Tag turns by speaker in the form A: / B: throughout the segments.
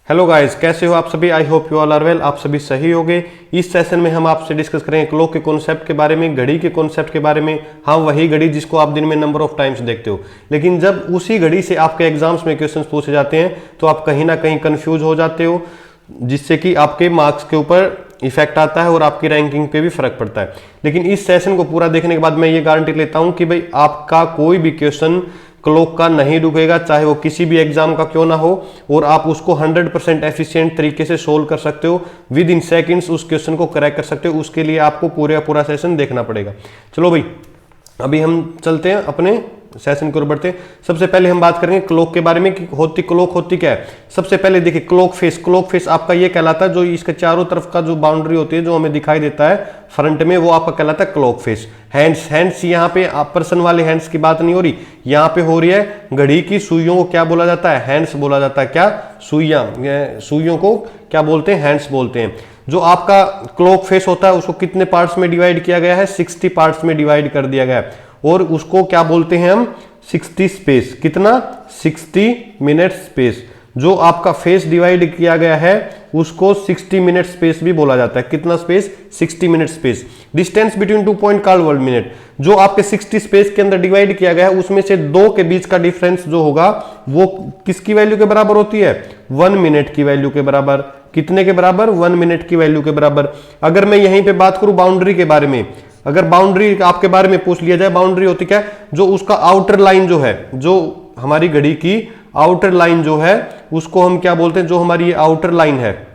A: Hello guys, कैसे हो आप सभी। I hope you all are well. आप सभी सही होंगे। इस सेशन में हम आपसे डिस्कस करेंगे क्लॉक के कॉन्सेप्ट के बारे में, घड़ी के कॉन्सेप्ट के बारे में। हाँ, वही घड़ी जिसको आप दिन में नंबर ऑफ टाइम्स देखते हो, लेकिन जब उसी घड़ी से आपके एग्जाम्स में क्वेश्चंस पूछे जाते हैं तो आप कहीं ना कहीं कंफ्यूज हो जाते हो, जिससे कि आपके मार्क्स के ऊपर इफेक्ट आता है और आपकी रैंकिंग पे भी फर्क पड़ता है। लेकिन इस सेशन को पूरा देखने के बाद मैं ये गारंटी लेता हूं कि भाई आपका कोई भी क्वेश्चन क्लॉक का नहीं रुकेगा, चाहे वो किसी भी एग्जाम का क्यों ना हो, और आप उसको 100% एफिशिएंट तरीके से सोल्व कर सकते हो। विद इन सेकंड्स उस क्वेश्चन को करेक्ट कर सकते हो। उसके लिए आपको पूरा सेशन देखना पड़ेगा। चलो भाई, अभी हम चलते हैं अपने सेशन की ओर बढ़ते हैं। सबसे पहले हम बात करेंगे क्लॉक के बारे में कि क्लॉक होती क्या है। सबसे पहले देखिए, क्लॉक फेस आपका ये कहलाता है, जो इसके चारों तरफ का जो बाउंड्री होती है जो हमें दिखाई देता है फ्रंट में, वो आपका कहलाता है क्लॉक फेस। हैंड्स यहाँ पे पर्सन वाले हैंड्स की बात नहीं हो रही, यहाँ पे हो रही है घड़ी की सुइयों को क्या बोला जाता है, हैंड्स बोला जाता है। क्या सुइयों को क्या बोलते हैं, हैंड्स बोलते हैं। जो आपका क्लॉक फेस होता है उसको कितने पार्ट्स में डिवाइड किया गया है, 60 पार्ट्स में डिवाइड कर दिया गया है। और उसको क्या बोलते हैं हम, 60 स्पेस। कितना, 60 मिनट स्पेस। जो आपका फेस डिवाइड किया गया है उसको 60 मिनट स्पेस भी बोला जाता है। कितना space, 60 minute space. Distance between 2 point called world minute. जो आपके 60 स्पेस के अंदर डिवाइड किया गया है उसमें से दो के बीच का डिफरेंस जो होगा वो किसकी वैल्यू के बराबर होती है, 1 मिनट की वैल्यू के बराबर। कितने के बराबर, 1 मिनट की वैल्यू के बराबर। अगर मैं यहीं पे बात करूं बाउंड्री के बारे में, अगर बाउंड्री आपके बारे में पूछ लिया जाए, बाउंड्री होती क्या है, जो उसका आउटर लाइन जो है, जो हमारी घड़ी की आउटर लाइन जो है उसको हम क्या बोलते हैं, जो हमारी ये आउटर लाइन है,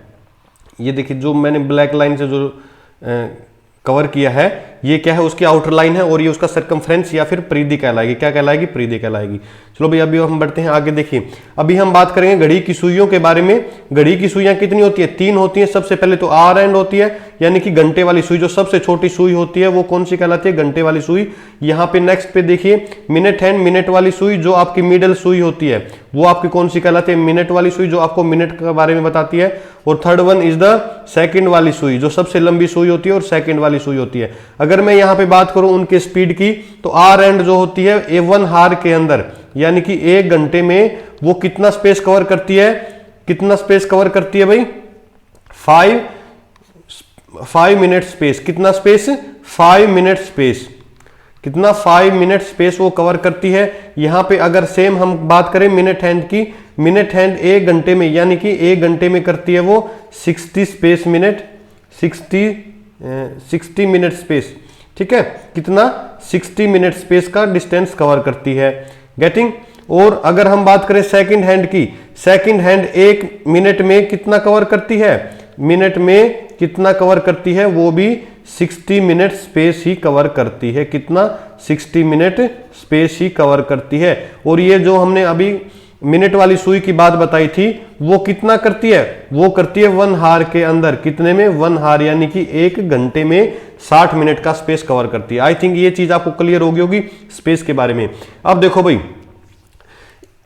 A: ये देखिए जो मैंने ब्लैक लाइन से जो कवर किया है, ये क्या है, उसकी आउटर लाइन है, और ये उसका सर्कमफ्रेंस या फिर परिधि कहलाएगी। क्या कहलाएगी, परिधि कहलाएगी। चलो भाई, अभी हम बढ़ते हैं आगे। देखिए, अभी हम बात करेंगे घड़ी की सुइयों के बारे में। घड़ी की सुइयां कितनी होती है, 3 होती है। सबसे पहले तो आर एंड होती है, यानी कि घंटे वाली सुई। जो सबसे छोटी सुई होती है वो कौन सी कहलाती है, घंटे वाली सुई। यहाँ पे नेक्स्ट पे देखिए मिनट हैंड, मिनट वाली सुई। जो आपकी मिडल सुई होती है वो आपकी कौन सी कहलाती है, मिनट वाली सुई, जो आपको मिनट के बारे में बताती है। और third one is the second वाली सुई, जो सबसे लंबी सुई होती है और सेकंड वाली सुई होती है। अगर मैं यहाँ पे बात करूं उनके स्पीड की, तो आर एंड जो होती है ए 1 हार के अंदर, यानी कि 1 घंटे में वो कितना स्पेस कवर करती है, कितना स्पेस कवर करती है भाई, 5 मिनट स्पेस। कितना स्पेस, 5 मिनट स्पेस। कितना, 5 मिनट स्पेस वो कवर करती है। यहां पे अगर सेम हम बात करें मिनट हैंड की, मिनट हैंड 1 घंटे में, यानी कि 1 घंटे में करती है वो 60 स्पेस मिनट, 60 मिनट स्पेस। ठीक है, कितना, 60 मिनट स्पेस का डिस्टेंस कवर करती है। गेटिंग। और अगर हम बात करें सेकंड हैंड की, सेकंड हैंड 1 मिनट में कितना कवर करती है, मिनट में कितना कवर करती है, वो भी 60 मिनट स्पेस ही कवर करती है। कितना, 60 मिनट स्पेस ही कवर करती है। और ये जो हमने अभी मिनट वाली सुई की बात बताई थी, वो कितना करती है, वो करती है 1 हार के अंदर। कितने में, 1 हार, यानी कि 1 घंटे में 60 मिनट का स्पेस कवर करती है। आई थिंक ये चीज आपको क्लियर होगी स्पेस के बारे में। अब देखो भाई,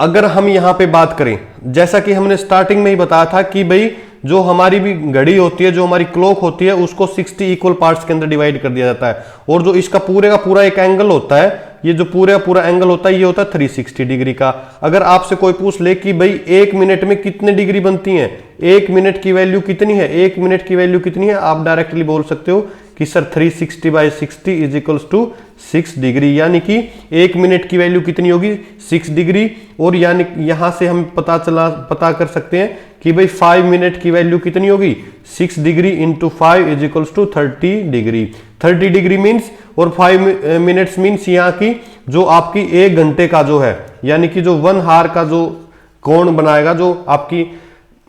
A: अगर हम यहां पे बात करें, जैसा कि हमने स्टार्टिंग में ही बताया था कि भाई जो हमारी भी घड़ी होती है, जो हमारी क्लॉक होती है, उसको 60 इक्वल पार्ट्स के अंदर डिवाइड कर दिया जाता है। और जो इसका पूरे का पूरा एक एंगल होता है, ये जो पूरा एंगल होता है, ये होता है 360 डिग्री का। अगर आपसे कोई पूछ ले कि भाई 1 मिनट में कितने डिग्री बनती हैं, 1 मिनट की वैल्यू कितनी है, 1 मिनट की वैल्यू कितनी है, आप डायरेक्टली बोल सकते हो कि sir 360/60 is equals to 6 degree. यानी कि 1 मिनट की वैल्यू कितनी होगी, 6 डिग्री। और यानी यहां से हम पता कर सकते हैं कि भाई 5 मिनट की वैल्यू कितनी होगी, 6 degree into 5 is equals to 30 degree. 30 degree means, और 5 मिनट्स मीन्स यहाँ की जो आपकी 1 घंटे का जो है, यानी कि जो 1 हार का जो कोण बनाएगा, जो आपकी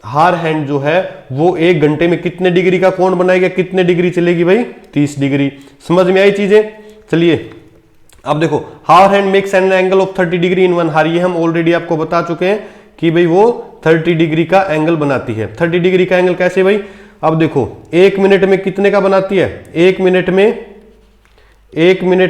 A: हार हैंड जो है वो 1 घंटे में कितने डिग्री का कोण बनाएगा, कितने डिग्री चलेगी भाई, 30 डिग्री। समझ में आई चीजें। चलिए अब देखो, हार hand makes an angle of 30 degree इन 1 हार। ये हम ऑलरेडी आपको बता चुके हैं कि भाई वो 30 डिग्री का एंगल बनाती है। 30 डिग्री का एंगल कैसे भाई, अब देखो 1 मिनट में कितने का बनाती है, 1 मिनट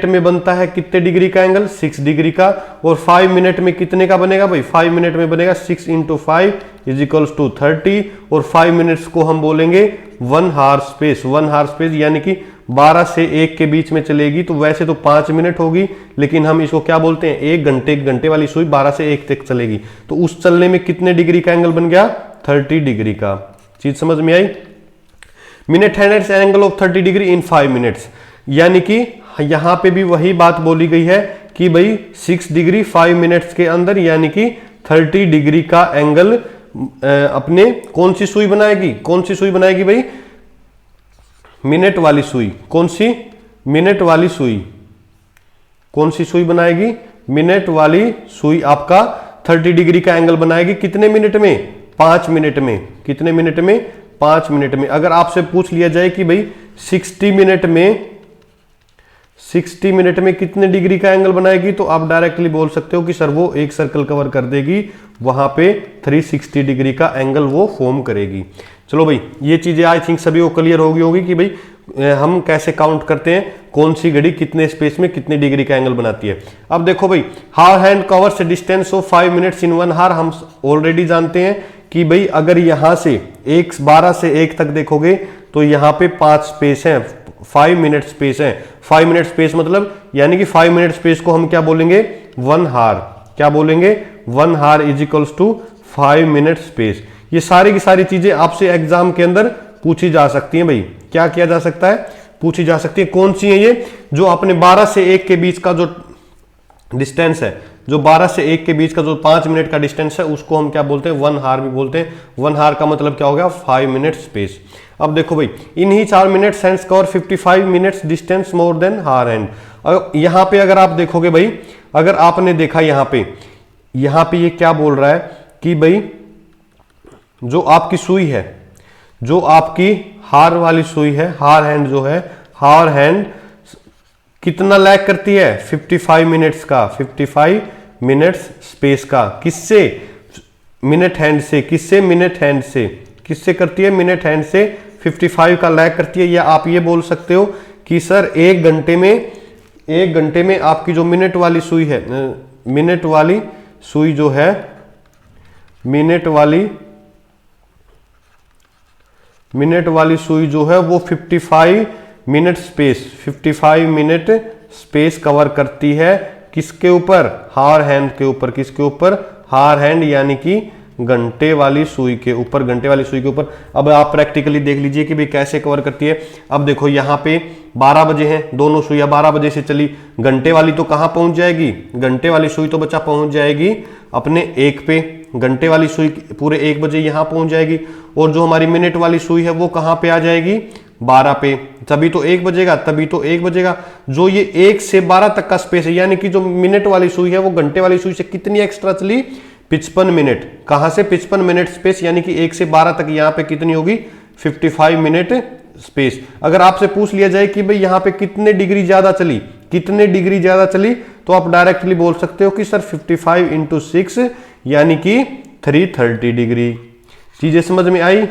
A: में बनता है कितने डिग्री का एंगल, 6 डिग्री का। और 5 मिनट में कितने का बनेगा भाई, 5 मिनट में बनेगा 6 इंटू 5 इज इक्वल्स टू 30। और 5 मिनट्स को हम बोलेंगे 1 हार स्पेस। 1 हार स्पेस यानी कि 12 से 1 के बीच में चलेगी, तो वैसे तो 5 मिनट होगी, लेकिन हम इसको क्या बोलते हैं, 1 घंटे वाली सुई 12 से 1 तक चलेगी। तो उस चलने में कितने डिग्री का एंगल बन गया, 30 डिग्री का। चीज समझ में आई? Minute hand at angle of 30 degree in 5 minutes, यानी कि यहां पे भी वही बात बोली गई है कि भाई 6 डिग्री 5 मिनट्स के अंदर, यानी कि 30 डिग्री का एंगल अपने कौन सी सुई बनाएगी? कौन सी सुई बनाएगी भाई? मिनट वाली सुई। कौन सी? मिनट वाली सुई। कौन सी सुई बनाएगी? मिनट वाली सुई आपका 30 डिग्री का एंगल बनाएगी। कितने मिनट में? 5 मिनट में। कितने मिनट में? 5 मिनट में। अगर आपसे पूछ लिया जाए कि भाई 60 मिनट में कितने डिग्री का एंगल बनाएगी, तो आप डायरेक्टली बोल सकते हो कि सर वो एक सर्कल कवर कर देगी, वहां पे 360 डिग्री का एंगल वो फॉर्म करेगी। चलो भाई, ये चीजें आई थिंक सभी को क्लियर होगी कि भाई हम कैसे काउंट करते हैं, कौन सी घड़ी कितने स्पेस में कितने डिग्री का एंगल बनाती है। अब देखो भाई, how hand covers distance of 5 minutes in 1 हार, हम ऑलरेडी जानते हैं कि भाई अगर यहां से 12 से 1 तक देखोगे तो यहां पे 5 स्पेस है, 5 मिनट स्पेस है। 5 मिनट स्पेस मतलब यानी कि 5 मिनट स्पेस को हम क्या बोलेंगे? 1 हार। क्या बोलेंगे? 1 hour is equals to 5 minute space. ये सारी की सारी चीजें आपसे एग्जाम के अंदर पूछी जा सकती हैं भाई। क्या किया जा सकता है? पूछी जा सकती है। कौन सी है ये? जो अपने 12 से 1 के बीच का जो डिस्टेंस है, जो 12 से 1 के बीच का जो 5 मिनट का डिस्टेंस है, उसको हम क्या बोलते हैं? 1 हार भी बोलते हैं। 1 हार का मतलब क्या हो गया? 5 मिनट स्पेस। अब देखो भाई, इन ही 4 minutes hands cover 55 minutes distance more than हार हैंड। यहां पे अगर आप देखोगे भाई, अगर आपने देखा यहां पे ये क्या बोल रहा है कि भाई जो आपकी सुई है, जो आपकी हार वाली सुई है, हार हैंड जो है, हार हैंड कितना लैग करती है? 55 मिनट्स का, 55 मिनट्स स्पेस का। किससे? मिनट हैंड से। किससे? मिनट हैंड से। किससे करती है? मिनट हैंड से 55 का लैग करती है। या आप ये बोल सकते हो कि सर 1 घंटे में आपकी जो मिनट वाली सुई है, मिनट वाली सुई जो है, मिनट वाली सुई जो है वो 55 मिनट स्पेस कवर करती है। किसके ऊपर? हार हैंड के ऊपर। किसके ऊपर? हार हैंड, यानी कि घंटे वाली सुई के ऊपर। घंटे वाली सुई के ऊपर। अब आप प्रैक्टिकली देख लीजिए कि भाई कैसे कवर करती है। अब देखो यहाँ पे 12 बजे हैं, दोनों सुइयां 12 बजे से चली। घंटे वाली तो कहां पहुंच जाएगी? घंटे वाली सुई तो बच्चा पहुंच जाएगी अपने 1 पे। घंटे वाली सुई पूरे 1 बजे यहां पहुंच जाएगी। और जो हमारी मिनट वाली सुई है वो कहां पे आ जाएगी? 12 पे। तभी तो 1 बजेगा। जो ये 1 से 12 तक का स्पेस है, यानी कि जो मिनट वाली सुई है वो घंटे वाली सुई से कितनी एक्स्ट्रा चली? 55 मिनट। कहां से? 55 मिनट स्पेस, यानी कि 1 से 12 तक यहां पे कितनी होगी? 55 मिनट स्पेस। अगर आपसे पूछ लिया जाए कि भाई यहां पे कितने डिग्री ज्यादा चली, तो आप डायरेक्टली बोल सकते हो कि सर 55 इंटू 6 यानी कि 330 डिग्री। चीजें समझ में आई?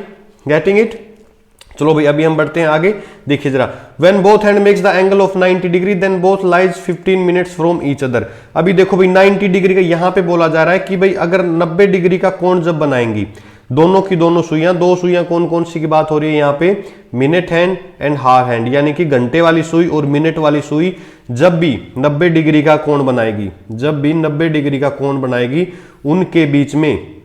A: Getting it? चलो भाई, अभी हम बढ़ते हैं आगे। देखिए जरा, when both hand makes the angle of 90 degree then both lies 15 minutes from each other. अभी देखो भाई, 90 डिग्री का यहां पे बोला जा रहा है कि भाई अगर 90 डिग्री का कोण जब बनाएंगी दोनों की दोनों सुइयां, दो सुइयां कौन कौन सी की बात हो रही है यहाँ पे? मिनट हैंड एंड हार हैंड, यानी कि घंटे वाली सुई और मिनट वाली सुई जब भी 90 डिग्री का कोण बनाएगी, उनके बीच में,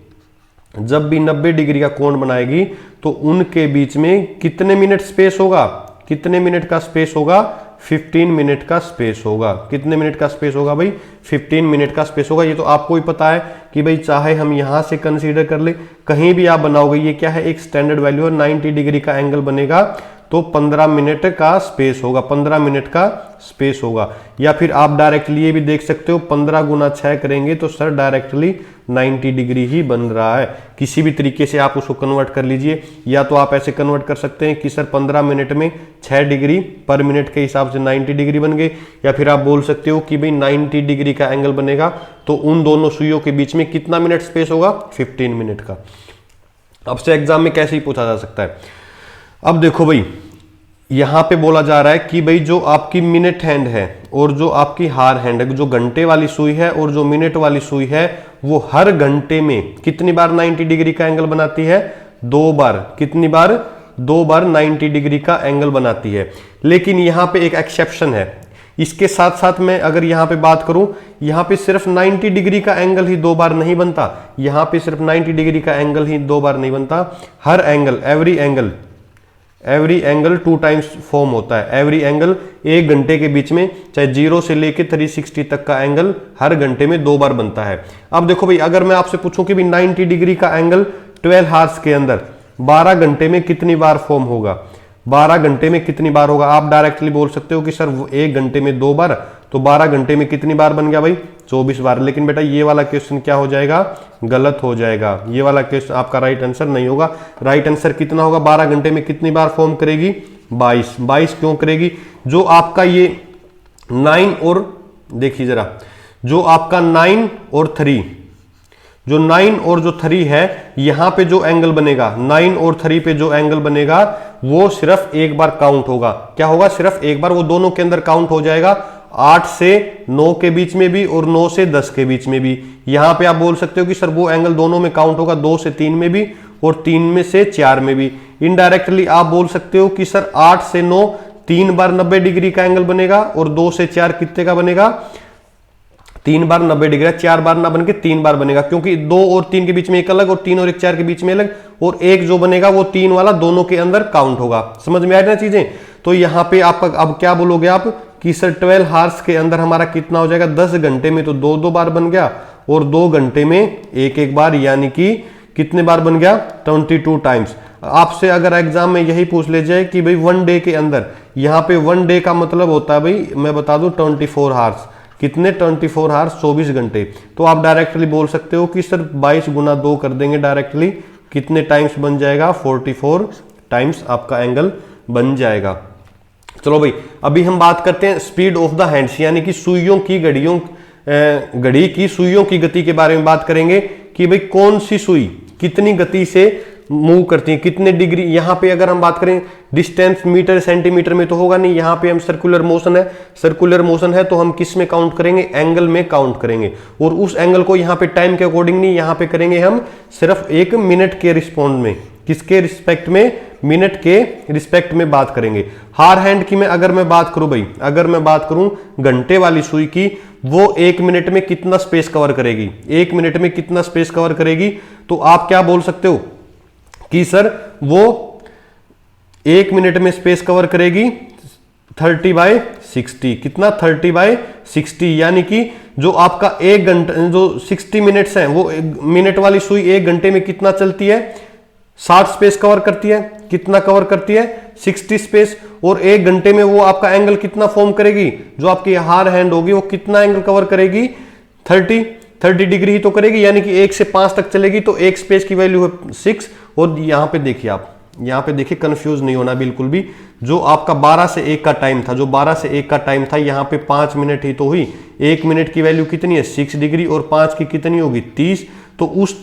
A: जब भी 90 डिग्री का कोण बनाएगी तो उनके बीच में कितने मिनट स्पेस होगा? कितने मिनट का स्पेस होगा? 15 मिनट का स्पेस होगा। कितने मिनट का स्पेस होगा भाई? 15 मिनट का स्पेस होगा। ये तो आपको ही पता है कि भाई चाहे हम यहां से कंसीडर कर ले, कहीं भी आप बनाओगे, ये क्या है? एक स्टैंडर्ड वैल्यू है। 90 डिग्री का एंगल बनेगा तो 15 मिनट का स्पेस होगा, 15 मिनट का स्पेस होगा। या फिर आप डायरेक्टली ये भी देख सकते हो, 15 गुना 6 करेंगे तो सर डायरेक्टली 90 डिग्री ही बन रहा है। किसी भी तरीके से आप उसको कन्वर्ट कर लीजिए, या तो आप ऐसे कन्वर्ट कर सकते हैं कि सर 15 मिनट में 6 डिग्री पर मिनट के हिसाब से 90 डिग्री बन गए, या फिर आप बोल सकते हो कि भाई 90 डिग्री का एंगल बनेगा तो उन दोनों सुइयों के बीच में कितना मिनट स्पेस होगा? 15 मिनट का। अब से एग्जाम में कैसे ही पूछा जा सकता है। अब देखो भाई, यहां पे बोला जा रहा है कि भाई जो आपकी मिनट हैंड है और जो आपकी हार हैंड है, जो घंटे वाली सुई है और जो मिनट वाली सुई है, वो हर घंटे में कितनी बार 90 डिग्री का एंगल बनाती है? 2 बार। कितनी बार? 2 बार 90 डिग्री का एंगल बनाती है। लेकिन यहां पे एक एक्सेप्शन है। इसके साथ साथ मैं अगर यहाँ पे बात करूं, यहाँ पे सिर्फ 90 डिग्री का एंगल ही 2 बार नहीं बनता, यहाँ पे सिर्फ 90 डिग्री का एंगल ही 2 बार नहीं बनता, हर angle every angle 2 times form होता है। एवरी एंगल 1 घंटे के बीच में, चाहे 0 से लेके 360 तक का एंगल हर घंटे में 2 बार बनता है। अब देखो भाई, अगर मैं आपसे पूछूं कि भाई 90 डिग्री का एंगल 12 हार्स के अंदर 12 घंटे में कितनी बार फॉर्म होगा, 12 घंटे में कितनी बार होगा, आप डायरेक्टली बोल सकते हो कि सर 1 घंटे में 2 बार, तो 12 घंटे में कितनी बार बन गया भाई, 24 बार। लेकिन बेटा ये वाला क्वेश्चन क्या हो जाएगा, गलत हो जाएगा। ये वाला क्वेश्चन आपका राइट आंसर नहीं होगा। राइट आंसर कितना होगा, 12 घंटे में कितनी बार फॉर्म करेगी, 22 क्यों करेगी, जो आपका ये 9 और देखिए जरा, जो आपका 9 और 3, जो 9 और जो 3 है, यहां पे जो एंगल बनेगा 9 और 3 पे जो एंगल बनेगा वो सिर्फ एक बार काउंट होगा। क्या होगा, सिर्फ एक बार, वो दोनों के अंदर काउंट हो जाएगा, 8 से 9 के बीच में भी और 9 से 10 के बीच में भी। यहां पे आप बोल सकते हो कि सर वो एंगल दोनों में काउंट होगा, 2 से 3 में भी और 3 में से 4 में भी। इनडायरेक्टली आप बोल सकते हो कि सर 8 से 9 3 बार 90 डिग्री का एंगल बनेगा और 2 से 4 कितने का बनेगा, 3 बार 90 डिग्री, 4 बार ना बन के 3 बार बनेगा, क्योंकि 2 और 3 के बीच में एक अलग और 3 और 1 4 के बीच में अलग, और एक जो बनेगा वो 3 वाला दोनों के अंदर काउंट होगा। समझ में आ रही ना चीजें। तो यहाँ पे आपका अब क्या बोलोगे आप कि सर 12 हार्स के अंदर हमारा कितना हो जाएगा, 10 घंटे में तो 2 बार बन गया और 2 घंटे में एक बार, यानी कि कितने बार बन गया, 22 टाइम्स। आपसे अगर एग्जाम में यही पूछ ले जाए कि भाई 1 डे के अंदर, यहाँ पे 1 डे का मतलब होता है भाई, मैं बता दूं 24 हार्स, कितने 24 हार्स 24 घंटे। तो आप डायरेक्टली बोल सकते हो कि सर 22 गुना 2 कर देंगे डायरेक्टली, कितने टाइम्स बन जाएगा, 44 टाइम्स आपका एंगल बन जाएगा। चलो भाई, अभी हम बात करते हैं स्पीड ऑफ द हैंड्स, यानी कि सुइयों की घड़ी की सुइयों की गति के बारे में बात करेंगे कि भाई कौन सी सुई कितनी गति से मूव करती है, कितने डिग्री। यहाँ पे अगर हम बात करें डिस्टेंस मीटर सेंटीमीटर में तो होगा नहीं, यहाँ पे हम सर्कुलर मोशन है तो हम किस में काउंट करेंगे, एंगल में काउंट करेंगे, और उस एंगल को यहाँ पे टाइम के अकॉर्डिंग नहीं, यहाँ पे करेंगे हम सिर्फ 1 मिनट के रिस्पॉन्ड में, किसके रिस्पेक्ट में, मिनट के रिस्पेक्ट में बात करेंगे। हार हैंड की अगर मैं बात करूं भाई, अगर मैं बात करूं घंटे वाली सुई की, वो 1 मिनट में कितना स्पेस कवर करेगी, 1 मिनट में कितना स्पेस कवर करेगी, तो आप क्या बोल सकते हो कि सर वो 1 मिनट में स्पेस कवर करेगी 30/60, कितना 30/60, यानी कि जो आपका 1 घंटा जो 60 मिनट्स हैं, वो मिनट वाली सुई 1 घंटे में कितना चलती है, 60 स्पेस कवर करती है, कितना कवर करती है, 60 स्पेस, और 1 घंटे में वो आपका एंगल कितना फॉर्म करेगी, जो आपकी हार हैंड होगी वो कितना एंगल कवर करेगी, 30 डिग्री ही तो करेगी, यानी कि 1 से 5 तक चलेगी, तो एक स्पेस की वैल्यू है 6। और यहाँ पे देखिए, आप यहाँ पे देखिए, कंफ्यूज नहीं होना बिल्कुल भी, जो आपका 12 से 1 का टाइम था, जो 12 से 1 का टाइम था, यहाँ पे 5 मिनट ही तो हुई, 1 मिनट की वैल्यू कितनी है, 6 डिग्री, और 5 की कितनी होगी, 30। तो उस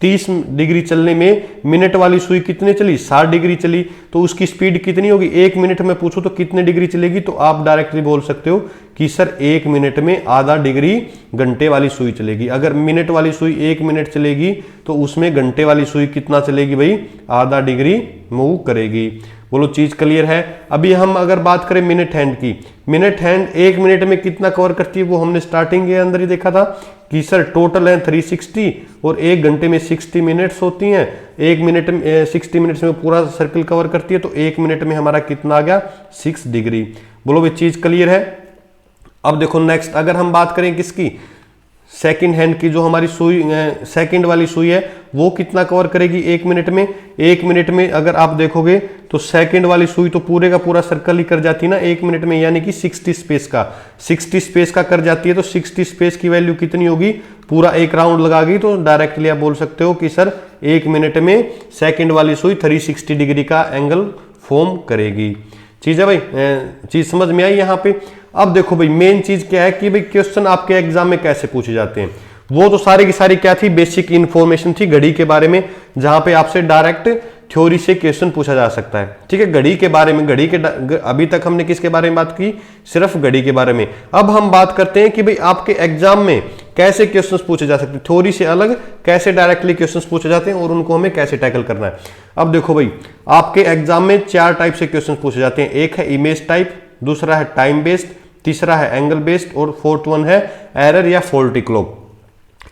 A: 30 डिग्री चलने में मिनट वाली सुई कितने चली, 60 डिग्री चली, तो उसकी स्पीड कितनी होगी, 1 मिनट में पूछो तो कितने डिग्री चलेगी, तो आप डायरेक्टली बोल सकते हो कि सर 1 मिनट में आधा डिग्री घंटे वाली सुई चलेगी। अगर मिनट वाली सुई 1 मिनट चलेगी तो उसमें घंटे वाली सुई कितना चलेगी भाई, आधा डिग्री मूव करेगी। बोलो चीज क्लियर है। अभी हम अगर बात करें मिनट हैंड की, मिनट हैंड 1 मिनट में कितना कवर करती है, वो हमने स्टार्टिंग के अंदर ही देखा था कि सर टोटल है 360 और 1 घंटे में 60 मिनट्स होती हैं, 1 मिनट में 60 मिनट्स में पूरा सर्कल कवर करती है, तो 1 मिनट में हमारा कितना आ गया, 6 डिग्री। बोलो भाई चीज क्लियर है। अब देखो नेक्स्ट, अगर हम बात करें किसकी, सेकंड हैंड की, जो हमारी सुई सेकंड वाली सुई है, वो कितना कवर करेगी 1 मिनट में। 1 मिनट में अगर आप देखोगे तो सेकंड वाली सुई तो पूरे का पूरा सर्कल ही कर जाती है ना 1 मिनट में, यानी कि 60 स्पेस का कर जाती है। तो 60 स्पेस की वैल्यू कितनी होगी, पूरा एक राउंड लगा गई, तो डायरेक्टली आप बोल सकते हो कि सर 1 मिनट में सेकंड वाली सुई 360 डिग्री का एंगल फॉर्म करेगी। चीज है भाई, चीज समझ में आई यहाँ पे। अब देखो भाई मेन चीज क्या है कि भाई क्वेश्चन आपके एग्जाम में कैसे पूछे जाते हैं, वो तो सारी की सारी क्या थी, बेसिक इंफॉर्मेशन थी घड़ी के बारे में, जहां पे आपसे डायरेक्ट थ्योरी से क्वेश्चन पूछा जा सकता है। ठीक है, घड़ी के बारे में, अभी तक हमने किसके बारे में बात की, सिर्फ घड़ी के बारे में। अब हम बात करते हैं कि भाई आपके एग्जाम में कैसे क्वेश्चंस पूछे जा सकते हैं, थ्योरी से अलग कैसे डायरेक्टली क्वेश्चंस पूछे जाते हैं और उनको हमें कैसे टैकल करना है। अब देखो भाई आपके एग्जाम में 4 टाइप से क्वेश्चंस पूछे जाते हैं। एक है इमेज टाइप, दूसरा है टाइम बेस्ड, तीसरा है एंगल बेस्ड और फोर्थ वन है एरर या फॉल्टी क्लॉक।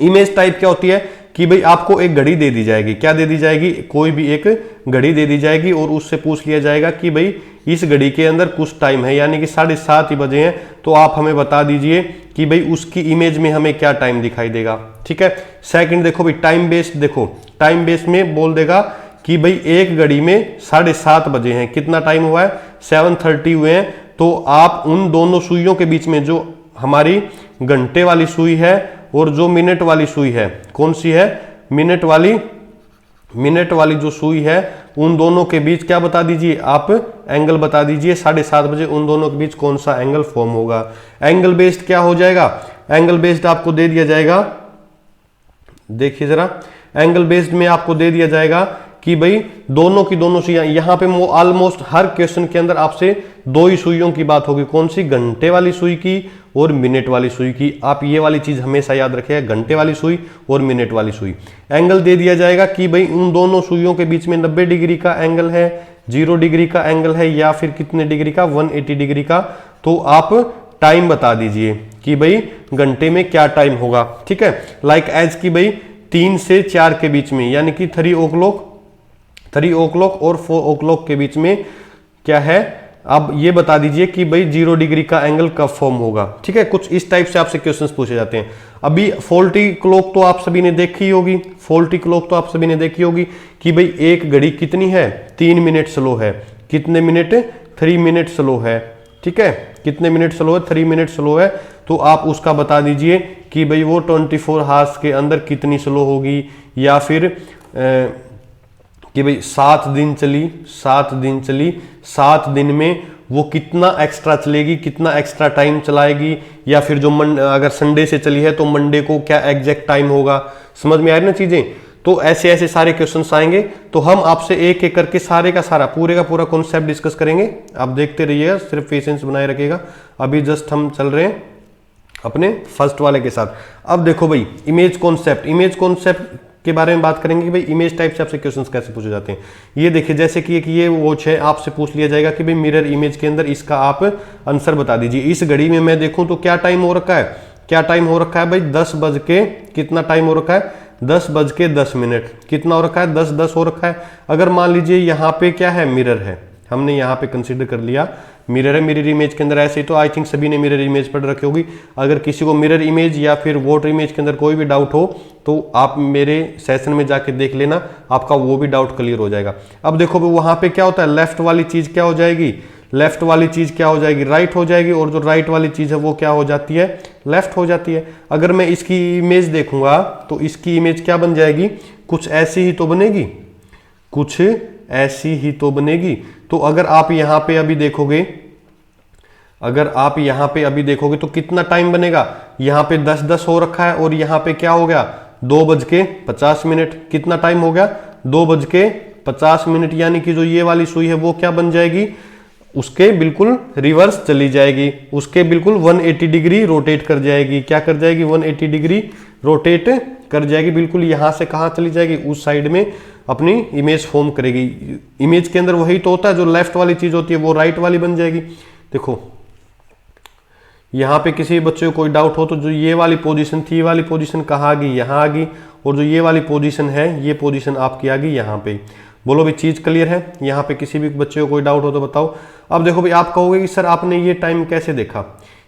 A: इमेज टाइप क्या होती है कि भाई आपको एक घड़ी दे दी जाएगी, क्या दे दी जाएगी, कोई भी एक घड़ी दे दी जाएगी और उससे पूछ लिया जाएगा कि भाई इस घड़ी के अंदर कुछ टाइम है, यानी कि 7:30 ही बजे हैं, तो आप हमें बता दीजिए कि भाई उसकी इमेज में हमें क्या टाइम दिखाई देगा। ठीक है। सेकंड देखो भाई टाइम बेस्ड, देखो टाइम बेस्ड में बोल देगा कि भाई एक घड़ी में 7:30 बजे हैं, कितना टाइम हुआ है, 7:30 हुए हैं, तो आप उन दोनों सुइयों के बीच में जो हमारी घंटे वाली सुई है और जो मिनट वाली सुई है, कौन सी है, मिनट वाली जो सुई है, उन दोनों के बीच क्या बता दीजिए, आप एंगल बता दीजिए 7:30 बजे उन दोनों के बीच कौन सा एंगल फॉर्म होगा। एंगल बेस्ड क्या हो जाएगा, एंगल बेस्ड आपको दे दिया जाएगा, देखिए जरा, एंगल बेस्ड में आपको दे दिया जाएगा कि भाई दोनों की दोनों सुइयां, यहां पे ऑलमोस्ट हर क्वेश्चन के अंदर आपसे दो ही सुइयों की बात होगी, कौन सी, घंटे वाली सुई की और मिनट वाली सुई की। आप ये वाली चीज हमेशा याद रखिएगा, घंटे वाली सुई और मिनट वाली सुई। एंगल दे दिया जाएगा कि भाई उन दोनों सुइयों के बीच में 90 डिग्री का एंगल है, 0 डिग्री का एंगल है, या फिर कितने डिग्री का, 180 डिग्री का। तो आप टाइम बता दीजिए कि भाई घंटे में क्या टाइम होगा। ठीक है। लाइक एज की भाई 3 से 4 के बीच में, यानी कि 3 o'clock और 4 o'clock के बीच में क्या है, अब ये बता दीजिए कि भाई 0 डिग्री का एंगल कब फॉर्म होगा। ठीक है। कुछ इस टाइप से आपसे क्वेश्चंस पूछे जाते हैं। अभी फॉल्टी क्लॉक तो आप सभी ने देखी होगी, कि भाई एक घड़ी कितनी है, 3 मिनट स्लो है, कितने मिनट, 3 मिनट स्लो है। ठीक है, कितने मिनट स्लो है, 3 मिनट स्लो है, तो आप उसका बता दीजिए कि भाई वो 24 हार्स के अंदर कितनी स्लो होगी, या फिर कि भाई 7 दिन चली, 7 दिन में वो कितना एक्स्ट्रा चलेगी, कितना एक्स्ट्रा टाइम चलाएगी, या फिर जो अगर संडे से चली है तो मंडे को क्या एग्जैक्ट टाइम होगा। समझ में आ रही ना चीजें। तो ऐसे ऐसे सारे क्वेश्चंस आएंगे, तो हम आपसे एक एक करके सारे का सारा पूरे का पूरा कॉन्सेप्ट डिस्कस करेंगे। आप देखते रहिएगा, सिर्फ पेशेंस बनाए रखिएगा। अभी जस्ट हम चल रहे हैं अपने फर्स्ट वाले के साथ। अब देखो भाई इमेज कॉन्सेप्ट के बारे में बात करेंगे कि भाई इमेज टाइप से आपसे क्वेश्चंस कैसे पूछे जाते हैं। ये देखिए, जैसे कि एक ये वॉच है, आपसे पूछ लिया जाएगा कि भाई मिरर इमेज के अंदर इसका आप आंसर बता दीजिए। इस घड़ी में मैं देखूं तो क्या टाइम हो रखा है, भाई 10 बज के कितना टाइम हो रखा है, 10:10। कितना हो रखा है, 10:10 हो रखा है। अगर मान लीजिए यहाँ पे क्या है, मिरर है, हमने यहाँ पे कंसीडर कर लिया मिरर है, मिरर इमेज के अंदर ऐसे ही तो आई थिंक सभी ने मिरर इमेज पढ़ रखी होगी। अगर किसी को मिरर इमेज या फिर वाटर इमेज के अंदर कोई भी डाउट हो तो आप मेरे सेशन में जाके देख लेना, आपका वो भी डाउट क्लियर हो जाएगा। अब देखो वहां पे क्या होता है, लेफ्ट वाली चीज क्या हो जाएगी, राइट हो जाएगी, और जो राइट वाली चीज है वो क्या हो जाती है, लेफ्ट हो जाती है। अगर मैं इसकी इमेज देखूंगा तो इसकी इमेज क्या बन जाएगी, कुछ ऐसी ही तो बनेगी। तो अगर आप यहाँ पे अभी देखोगे, तो कितना टाइम बनेगा, यहाँ पे 10:10 हो रखा है और यहाँ पे क्या हो गया, 2:50। कितना टाइम हो गया, 2:50, यानी कि जो ये वाली सुई है वो क्या बन जाएगी, उसके बिल्कुल रिवर्स चली जाएगी, उसके बिल्कुल 180 डिग्री रोटेट कर जाएगी। क्या कर जाएगी, 180 डिग्री रोटेट कर जाएगी, बिल्कुल यहां से कहां चली जाएगी, उस साइड में अपनी इमेज फॉर्म करेगी। इमेज के अंदर वही तो होता है, जो लेफ्ट वाली चीज होती है वो राइट वाली बन जाएगी। देखो यहाँ पे किसी बच्चे को कोई डाउट हो तो जो ये वाली पोजीशन थी, ये वाली पोजीशन कहाँ आ गई, यहाँ आ गई, और जो ये वाली पोजीशन है, ये पोजीशन आपकी आ गई यहाँ पे। बोलो भाई चीज क्लियर है। यहाँ पे किसी भी बच्चे को कोई डाउट हो तो बताओ। अब देखो भाई आप कहोगे कि सर आपने ये टाइम कैसे देखा,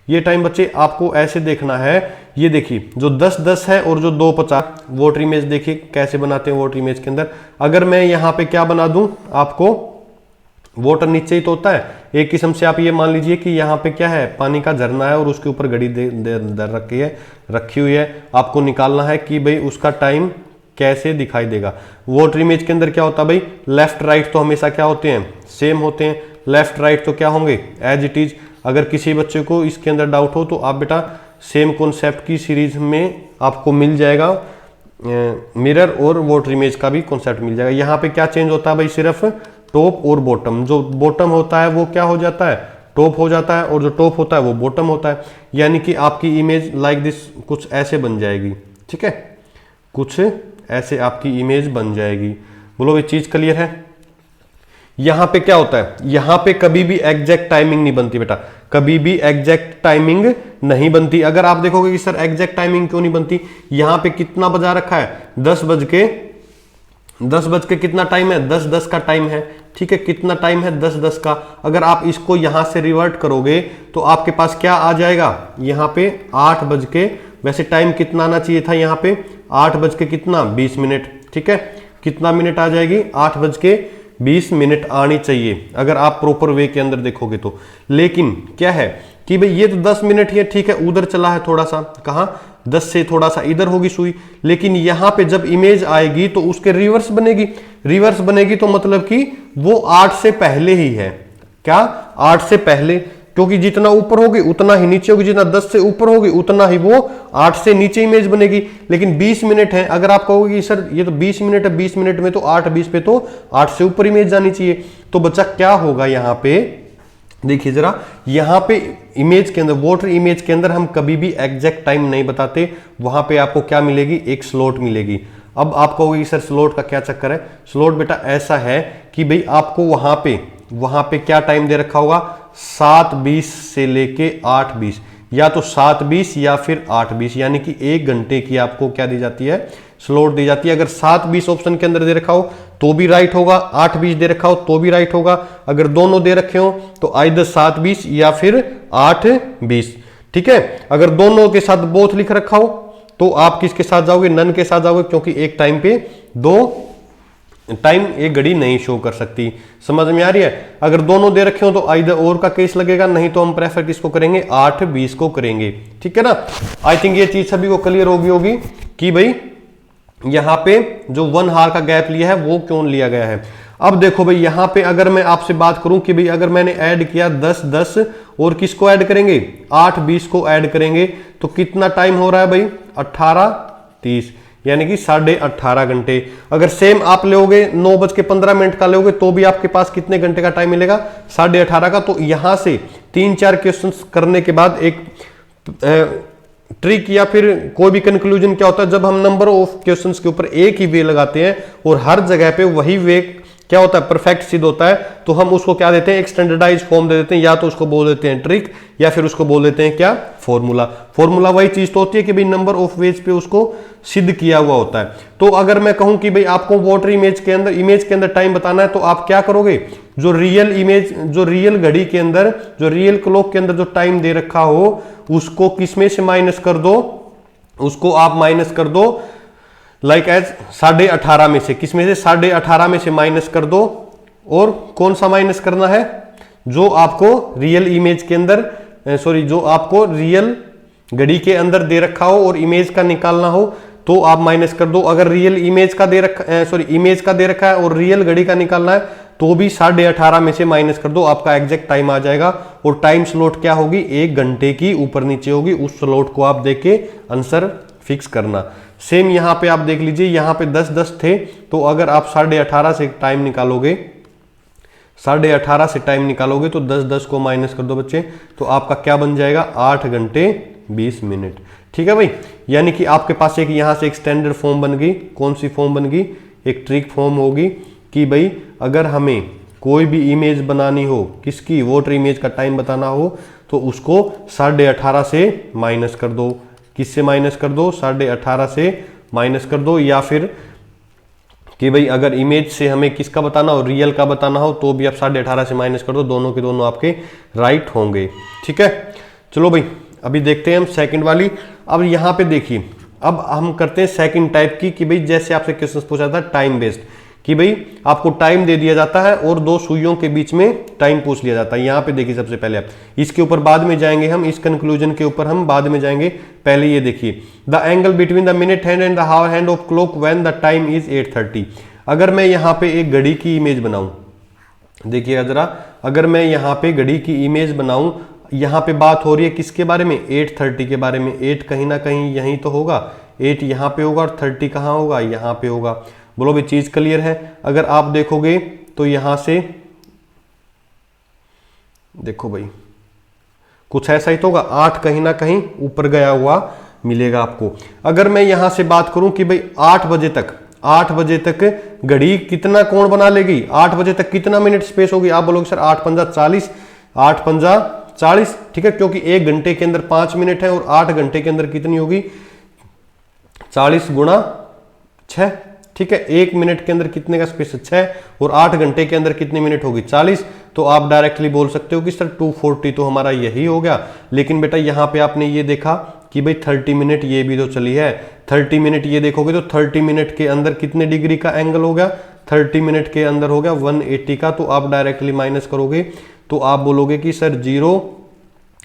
A: ये टाइम बच्चे आपको ऐसे देखना है। ये देखिए जो 10:10 है और जो 2:50, वोटर इमेज देखिए कैसे बनाते हैं वोटर इमेज के अंदर। अगर मैं यहाँ पे क्या बना दूं, आपको वोटर नीचे ही तो होता है, एक किस्म से आप ये मान लीजिए कि यहाँ पे क्या है, पानी का झरना है और उसके ऊपर घड़ी रखी हुई है। आपको निकालना है कि भाई उसका टाइम कैसे दिखाई देगा। वोटर इमेज के अंदर क्या होता है भाई, लेफ्ट राइट तो हमेशा क्या होते हैं, सेम होते हैं। लेफ्ट राइट तो क्या होंगे, एज इट इज। अगर किसी बच्चे को इसके अंदर डाउट हो तो आप बेटा सेम कॉन्सेप्ट की सीरीज में आपको मिल जाएगा, मिरर और वोटर इमेज का भी कॉन्सेप्ट मिल जाएगा। यहाँ पे क्या चेंज होता है भाई, सिर्फ टॉप और बॉटम। जो बॉटम होता है वो क्या हो जाता है, टॉप हो जाता है, और जो टॉप होता है वो बॉटम होता है। यानी कि आपकी इमेज लाइक दिस कुछ ऐसे बन जाएगी। ठीक है, कुछ ऐसे आपकी इमेज बन जाएगी। बोलो ये चीज क्लियर है। यहां पे क्या होता है, यहां पे कभी भी एग्जैक्ट टाइमिंग नहीं बनती बेटा, कभी भी एग्जैक्ट टाइमिंग नहीं बनती। अगर आप देखोगे कि सर एग्जैक्ट टाइमिंग क्यों नहीं बनती, यहां पे कितना बजा रखा है, 10 बज के कितना टाइम है, 10:10 का टाइम है, ठीक है, कितना टाइम है, 10:10 का। अगर आप इसको यहां से रिवर्ट करोगे तो आपके पास क्या आ जाएगा, यहां पे 8 बज के, वैसे टाइम कितना आना चाहिए था यहाँ पे, 8 बज के कितना, 20 मिनट, ठीक है, कितना मिनट आ जाएगी, 8 बज के 20 मिनट आनी चाहिए अगर आप प्रॉपर वे के अंदर देखोगे तो। लेकिन क्या है कि भाई ये तो 10 मिनट ही है, ठीक है, उधर चला है थोड़ा सा, कहाँ, 10 से थोड़ा सा इधर होगी सुई, लेकिन यहां पे जब इमेज आएगी तो उसके रिवर्स बनेगी, रिवर्स बनेगी तो मतलब कि वो 8 से पहले ही है, क्या, 8 से पहले, क्योंकि जितना ऊपर होगी उतना ही नीचे होगी, जितना 10 से ऊपर होगी उतना ही वो 8 से नीचे इमेज बनेगी। लेकिन 20 मिनट है, अगर आप कहोगे कि सर ये तो 20 मिनट है, 20 मिनट में तो 8:20 पे तो 8 से ऊपर इमेज जानी चाहिए, तो बच्चा क्या होगा यहाँ पे, देखिए जरा, यहां पे इमेज के अंदर, वॉटर इमेज के अंदर हम कभी भी एग्जैक्ट टाइम नहीं बताते, वहां पे आपको क्या मिलेगी, एक स्लॉट मिलेगी। अब आप कहोगे कि सर स्लॉट का क्या चक्कर है, स्लॉट बेटा ऐसा है कि भाई आपको वहां पे क्या टाइम दे रखा होगा, 7:20 से लेके 8:20, या तो 7:20 या फिर 8:20, यानी कि 1 घंटे की आपको क्या दी जाती है, स्लॉट दी जाती है। अगर 7:20 ऑप्शन के अंदर दे रखा हो तो भी राइट होगा, 8:20 दे रखा हो तो भी राइट होगा, अगर दोनों दे रखे हो तो आइदर 7:20 या फिर 8:20, ठीक है। अगर दोनों के साथ बोथ लिख रखा हो तो आप किसके साथ जाओगे, नन के साथ जाओगे, क्योंकि एक टाइम पे दो टाइम एक घड़ी नहीं शो कर सकती। समझ में आ रही है, अगर दोनों दे रखे हो तो आइदर और का केस लगेगा, नहीं तो हम प्रेफर किसको करेंगे, 8:20 को करेंगे, ठीक है ना। आई थिंक ये चीज सभी को क्लियर होगी कि भाई यहां पे जो 1 हार का गैप लिया है वो क्यों लिया गया है। अब देखो भाई यहां पे अगर मैं आपसे बात करूं कि भाई अगर मैंने ऐड किया 10:10 और किसको ऐड करेंगे, 8:20 को ऐड करेंगे, तो कितना टाइम हो रहा है भाई, 18:30, यानी कि 18.5 घंटे। अगर सेम आप लोगे 9:15 का लोगे तो भी आपके पास कितने घंटे का टाइम मिलेगा, 18.5 का। तो यहां से 3-4 क्वेश्चंस करने के बाद एक ट्रिक या फिर कोई भी कंक्लूजन क्या होता है, जब हम नंबर ऑफ क्वेश्चंस के ऊपर एक ही वे लगाते हैं और हर जगह पे वही वे क्या होता है, परफेक्ट सिद्ध होता है, तो हम उसको क्या देते हैं, एक स्टैंडर्डाइज फॉर्म दे देते हैं, या तो उसको बोल देते हैं ट्रिक या फिर उसको बोल देते हैं क्या, फॉर्मूला। फॉर्मूला वही चीज तो होती है कि भाई नंबर ऑफ वेज पे उसको सिद्ध किया हुआ होता है। तो अगर मैं कहूं कि भाई आपको वाटर इमेज के अंदर टाइम बताना है, तो आप क्या करोगे, जो रियल घड़ी के अंदर, जो रियल क्लॉक के अंदर जो टाइम दे रखा हो उसको किसमें से माइनस कर दो, उसको आप माइनस कर दो लाइक एज 18.5 में से, किसमें से, 18.5 में से माइनस कर दो। और कौन सा माइनस करना है, जो आपको रियल इमेज के अंदर, जो आपको रियल घड़ी के अंदर दे रखा हो और इमेज का निकालना हो तो आप माइनस कर दो। अगर रियल इमेज का दे रखा है और रियल घड़ी का निकालना है तो भी 18.5 में से माइनस कर दो, आपका एग्जैक्ट टाइम आ जाएगा। और टाइम स्लॉट क्या होगी, 1 घंटे की ऊपर नीचे होगी, उस स्लॉट को आप देख के आंसर फिक्स करना। सेम यहां पे आप देख लीजिए, यहां पे 10:10 थे, तो अगर आप 18.5 से टाइम निकालोगे, 18.5 से टाइम निकालोगे तो 10:10 को माइनस कर दो बच्चे, तो आपका क्या बन जाएगा, 8 घंटे 20 मिनट, ठीक है भाई। यानी कि आपके पास एक यहां से एक स्टैंडर्ड फॉर्म बन गई, कौन सी फॉर्म बन गई, एक ट्रिक फॉर्म होगी कि भाई अगर हमें कोई भी इमेज बनानी हो, किसकी, वाटर इमेज का टाइम बताना हो, तो उसको 18.5 से माइनस कर दो। किससे माइनस कर दो, 18.5 से माइनस कर दो। या फिर कि भाई अगर इमेज से हमें किसका बताना हो, रियल का बताना हो, तो भी आप 18.5 से माइनस कर दो, दोनों के दोनों आपके राइट होंगे, ठीक है। चलो भाई अभी देखते हैं हम सेकंड वाली। अब यहां पे देखिए, अब हम करते हैं सेकंड टाइप की, कि भाई जैसे आपसे क्वेश्चन पूछा था टाइम बेस्ड, कि भाई आपको टाइम दे दिया जाता है और 2 सुइयों के बीच में टाइम पूछ लिया जाता है। यहां पे देखिए सबसे पहले आप इसके ऊपर बाद में जाएंगे, हम इस कंक्लूजन के ऊपर हम बाद में जाएंगे। पहले ये देखिए, the angle between the minute hand and the hour hand of clock when the time is 8:30। अगर मैं यहाँ पे एक घड़ी की इमेज बनाऊं, देखिए जरा, अगर मैं यहाँ पे घड़ी की इमेज बनाऊं, यहाँ पे बात हो रही है किसके बारे में, 8:30 के बारे में। 8 कहीं ना कहीं यहीं तो होगा, 8 यहाँ पे होगा और 30 कहाँ होगा, यहाँ पे होगा। बोलो भी चीज क्लियर है। अगर आप देखोगे तो यहां से देखो भाई कुछ ऐसा ही तो होगा, 8 कहीं ना कहीं ऊपर गया हुआ मिलेगा आपको। अगर मैं यहां से बात करूं कि भाई 8 बजे तक 8 बजे तक घड़ी कितना कोण बना लेगी, 8 बजे तक कितना मिनट स्पेस होगी। आप बोलोगे सर 8 पंजा 40, 8 पंजा 40, ठीक है, क्योंकि 1 घंटे के अंदर 5 मिनट है और 8 घंटे के अंदर कितनी होगी 40 गुणा 6, ठीक है। 1 मिनट के अंदर कितने का स्पेस है 6 और 8 घंटे के अंदर कितनी मिनट होगी 40। तो आप डायरेक्टली बोल सकते हो कि सर 240 तो हमारा यही हो गया। लेकिन बेटा यहाँ पे आपने ये देखा कि भाई 30 मिनट ये भी तो चली है, 30 मिनट ये देखोगे तो 30 मिनट के अंदर कितने डिग्री का एंगल हो गया, 30 मिनट के अंदर हो गया 180 का। तो आप डायरेक्टली माइनस करोगे तो आप बोलोगे कि सर 0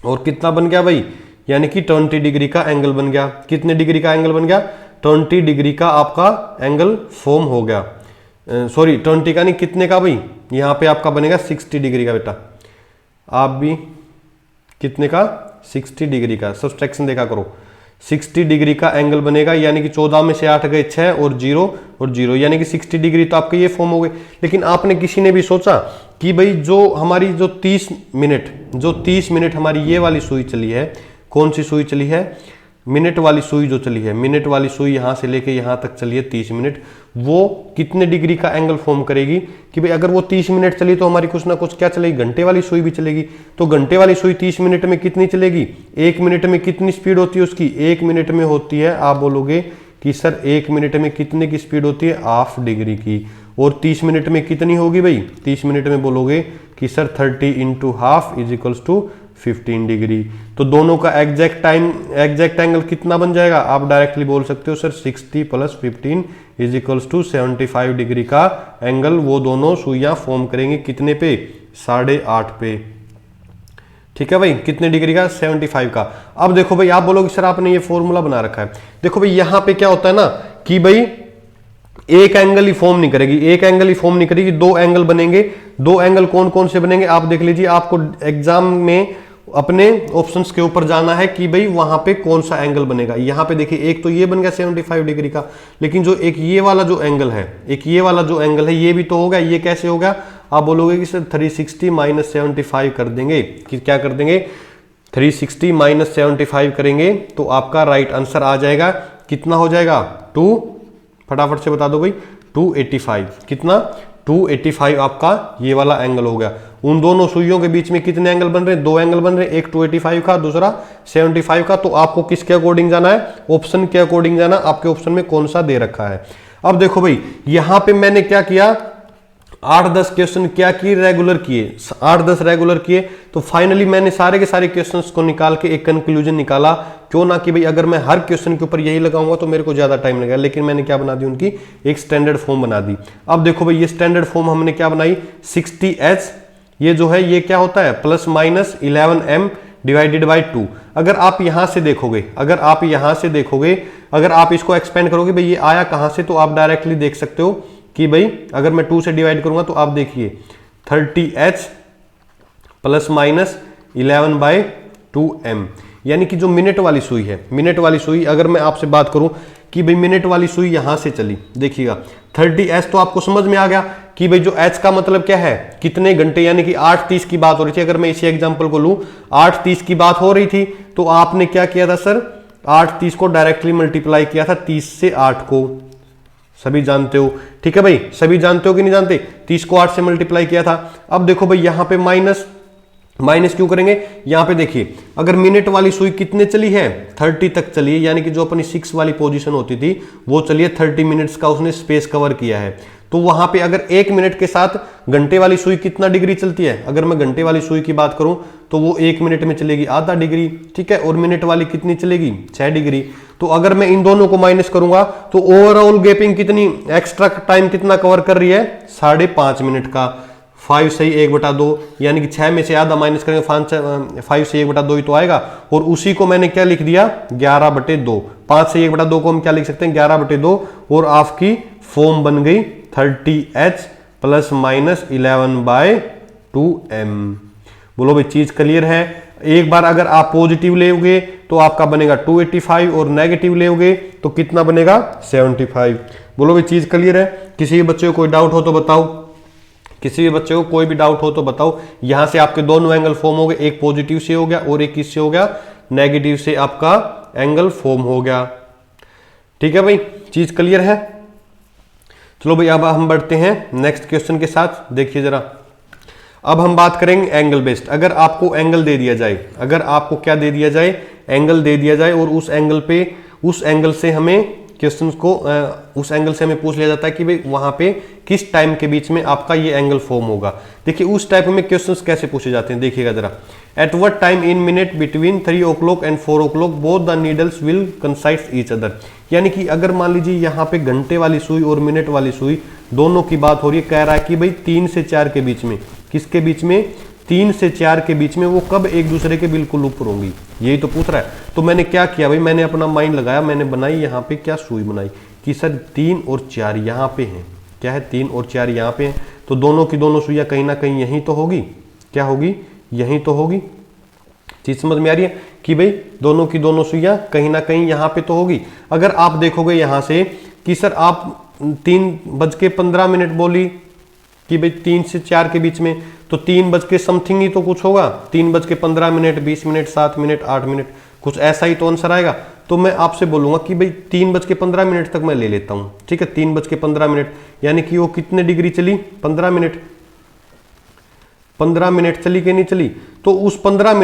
A: और कितना बन गया भाई, यानी कि 20 डिग्री का एंगल बन गया। कितने डिग्री का एंगल बन गया, 20 डिग्री का आपका एंगल फॉर्म हो गया। सॉरी 20 का नहीं, कितने का भाई, यहाँ पे आपका बनेगा 60 डिग्री का बेटा। आप भी कितने का 60 डिग्री का सब्सट्रैक्शन देखा करो, 60 डिग्री का एंगल बनेगा, यानी कि 14 में से 8 गए 6 और 0 और 0, यानी कि 60 डिग्री तो आपके ये फॉर्म हो गए। लेकिन आपने किसी ने भी सोचा कि भाई जो हमारी जो 30 मिनट हमारी ये वाली सुई चली है, कौन सी सुई चली है, मिनट वाली सुई जो चली है, मिनट वाली सुई यहाँ से लेके यहाँ तक चली है 30 मिनट, वो कितने डिग्री का एंगल फॉर्म करेगी कि भाई अगर वो 30 मिनट चली तो हमारी कुछ ना कुछ क्या चलेगी, घंटे वाली सुई भी चलेगी। तो घंटे वाली सुई 30 मिनट में कितनी चलेगी, 1 मिनट में कितनी स्पीड होती है उसकी, 1 मिनट में होती है, आप बोलोगे कि सर 1 मिनट में कितने की स्पीड होती है, ½ डिग्री की। और 30 मिनट में कितनी होगी भाई, 30 मिनट में बोलोगे कि सर 30 × ½ = 15 डिग्री। तो दोनों का एग्जैक्ट एंगल कितना बन जाएगा, आप डायरेक्टली बोल सकते हो सर 60 + 15 = 75 डिग्री का एंगल वो दोनों सुइयां फॉर्म करेंगे। कितने पे, 8.5 पे, ठीक है भाई, कितने डिग्री का, 75 का। अब देखो भाई, आप बोलोगे सर आपने ये फॉर्मूला बना रखा है। देखो भाई यहाँ पे क्या होता है ना कि भाई एक एंगल ही फॉर्म नहीं करेगी, एक एंगल ही फॉर्म नहीं करेगी, 2 एंगल बनेंगे। 2 एंगल कौन कौन से बनेंगे आप देख लीजिए। आपको एग्जाम में अपने ऑप्शंस के ऊपर जाना है कि भाई वहां पे कौन सा एंगल बनेगा। यहाँ पे देखिए एक तो ये बन गया 75 डिग्री का, लेकिन जो एक ये वाला जो एंगल है, एक ये वाला जो एंगल है ये भी तो होगा। ये कैसे होगा, आप बोलोगे कि सर 360 - 75 कर देंगे, कि क्या कर देंगे 360 - 75 करेंगे तो आपका राइट आंसर आ जाएगा। कितना हो जाएगा 2, फटाफट से बता दो भाई, 285। कितना, 285 आपका ये वाला एंगल हो गया। उन दोनों सुइयों के बीच में कितने एंगल बन रहे हैं, 2 एंगल बन रहे हैं, एक 285 का, दूसरा 75 का। तो आपको किसके अकॉर्डिंग जाना है, ऑप्शन के अकॉर्डिंग जाना, आपके ऑप्शन में कौन सा दे रखा है। अब देखो भाई यहां पे मैंने क्या किया, 8-10 क्वेश्चन क्या किए, रेगुलर किए, 8-10 रेगुलर किए। तो फाइनली मैंने सारे के सारे क्वेश्चंस को निकाल के एक कंक्लूजन निकाला। क्यों ना कि भाई अगर मैं हर क्वेश्चन के ऊपर यही लगाऊंगा तो मेरे को ज्यादा टाइम लगेगा, लेकिन मैंने क्या बना दी, उनकी एक स्टैंडर्ड फॉर्म बना दी। अब देखो भाई ये स्टैंडर्ड फॉर्म हमने क्या बनाई, 60h, ये जो है ये क्या होता है +-11m / 2। अगर आप यहां से देखोगे, अगर आप इसको एक्सपेंड करोगे भाई ये आया कहां से, तो आप डायरेक्टली देख सकते हो कि भाई अगर मैं 2 से डिवाइड करूंगा तो आप देखिए 30h +-11/2m, यानी कि जो मिनट वाली सुई है, मिनट वाली सुई, अगर मैं आपसे बात करूं कि भाई मिनट वाली सुई यहां से चली, देखिएगा 30h तो आपको समझ में आ गया कि भाई जो h का मतलब क्या है, कितने घंटे, यानी कि 8:30 की बात हो रही थी। अगर मैं इसी एग्जांपल को लूं, 8:30 की बात हो रही थी तो आपने क्या किया था सर, 8:30 को डायरेक्टली मल्टीप्लाई किया था 30 से 8 को, सभी जानते हो, ठीक है भाई, सभी जानते हो कि नहीं जानते, 30 को 8 से मल्टीप्लाई किया था। अब देखो भाई यहां पे माइनस क्यों करेंगे, यहां पे देखिए अगर मिनट वाली सुई कितने चली है, 30 तक चली है, यानी कि जो अपनी 6 वाली पोजीशन होती थी वो चलिए 30 मिनट्स का उसने स्पेस कवर किया है। तो वहां पे अगर 1 मिनट के साथ घंटे वाली सुई कितना डिग्री चलती है, अगर मैं घंटे वाली सुई की बात करूं तो वो 1 मिनट में चलेगी ½ डिग्री, ठीक है, और मिनट वाली कितनी चलेगी 6 डिग्री। तो अगर मैं इन दोनों को माइनस करूंगा तो ओवरऑल गैपिंग कितनी, एक्स्ट्रा टाइम कितना कवर कर रही है, 5.5 मिनट का। 5 से 1/2, यानी कि 6 में से आधा माइनस करेंगे, 5 से 1/2 ही तो आएगा। और उसी को मैंने क्या लिख दिया, 11/2। 5 से 1/2 को हम क्या लिख सकते हैं, 11/2, और आपकी फॉर्म बन गई 30h +-11/2m। बोलो भाई चीज क्लियर है। एक बार अगर आप पॉजिटिव लेोगे तो आपका बनेगा 285 और नेगेटिव लेोगे तो कितना बनेगा 75। बोलो भाई चीज क्लियर है। किसी भी बच्चे को कोई डाउट हो तो बताओ, किसी भी बच्चे को कोई भी डाउट हो तो बताओ। यहां से आपके दोनों एंगल फॉर्म हो गए, एक पॉजिटिव से हो गया और एक किससे हो गया, नेगेटिव से आपका एंगल फॉर्म हो गया। ठीक है भाई, चीज क्लियर है। चलो भाई अब हम बढ़ते हैं नेक्स्ट क्वेश्चन के साथ। देखिए जरा, अब हम बात करेंगे एंगल बेस्ड। अगर आपको एंगल दे दिया जाए, अगर आपको क्या दे दिया जाए, एंगल दे दिया जाए, और उस एंगल से हमें क्वेश्चन को उस एंगल से हमें पूछ लिया जाता है कि भाई वहां पे किस टाइम के बीच में आपका ये एंगल फॉर्म होगा। देखिए उस टाइप में क्वेश्चंस कैसे पूछे जाते हैं, देखिएगा जरा। At what time in minute between 3 o'clock and 4 o'clock both the needles will कंसाइड each other. यानी कि अगर मान लीजिए यहाँ पे घंटे वाली सुई और मिनट वाली सुई दोनों की बात हो रही है, कह रहा है कि भाई 3 से 4 के बीच में, किसके बीच में, 3 से 4 के बीच में वो कब एक दूसरे के बिल्कुल ऊपर होंगी, यही तो पूछ रहा है। तो मैंने क्या किया भाई, मैंने अपना माइंड लगाया, मैंने बनाई यहाँ पे क्या सुई बनाई कि सर 3 और 4 यहाँ पे हैं, क्या है 3 और 4 यहाँ पे हैं, तो दोनों की दोनों सुइयां कहीं ना कहीं यहीं तो होगी, क्या होगी, यहीं तो होगी। चीज समझ में आ रही है कि भाई दोनों की दोनों सुइयां कहीं ना कहीं यहाँ पे तो होगी। अगर आप देखोगे यहाँ से कि सर आप 3:15 बोली कि भाई 3 से 4 के बीच में, तो 3 समथिंग ही तो कुछ होगा, 3:15, 20 मिनट, 7 मिनट, 8 मिनट, कुछ ऐसा ही तो आंसर आएगा। तो मैं आपसे बोलूंगा कि भाई 3:15 तक मैं ले लेता हूं, ठीक है, 3:15, यानी कि वो कितने डिग्री चली, 15 मिनट, 15 मिनट चली कि नहीं चली। तो उस 15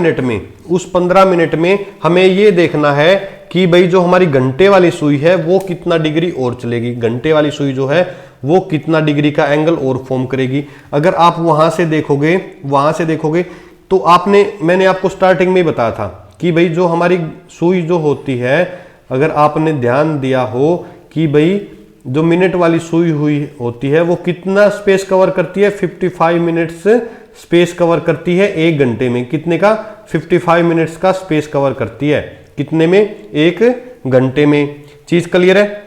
A: मिनट में हमें ये देखना है कि भाई जो हमारी घंटे वाली सुई है वो कितना डिग्री और चलेगी, घंटे वाली सुई जो है वो कितना डिग्री का एंगल और फॉर्म करेगी। अगर आप वहां से देखोगे तो मैंने आपको स्टार्टिंग में ही बताया था कि भाई जो हमारी सुई जो होती है, अगर आपने ध्यान दिया हो कि भाई जो मिनट वाली सुई हुई होती है वो कितना स्पेस कवर करती है, 55 मिनट्स स्पेस कवर करती है एक घंटे में। कितने का, 55 मिनट्स का स्पेस कवर करती है, कितने में, एक घंटे में। चीज क्लियर है,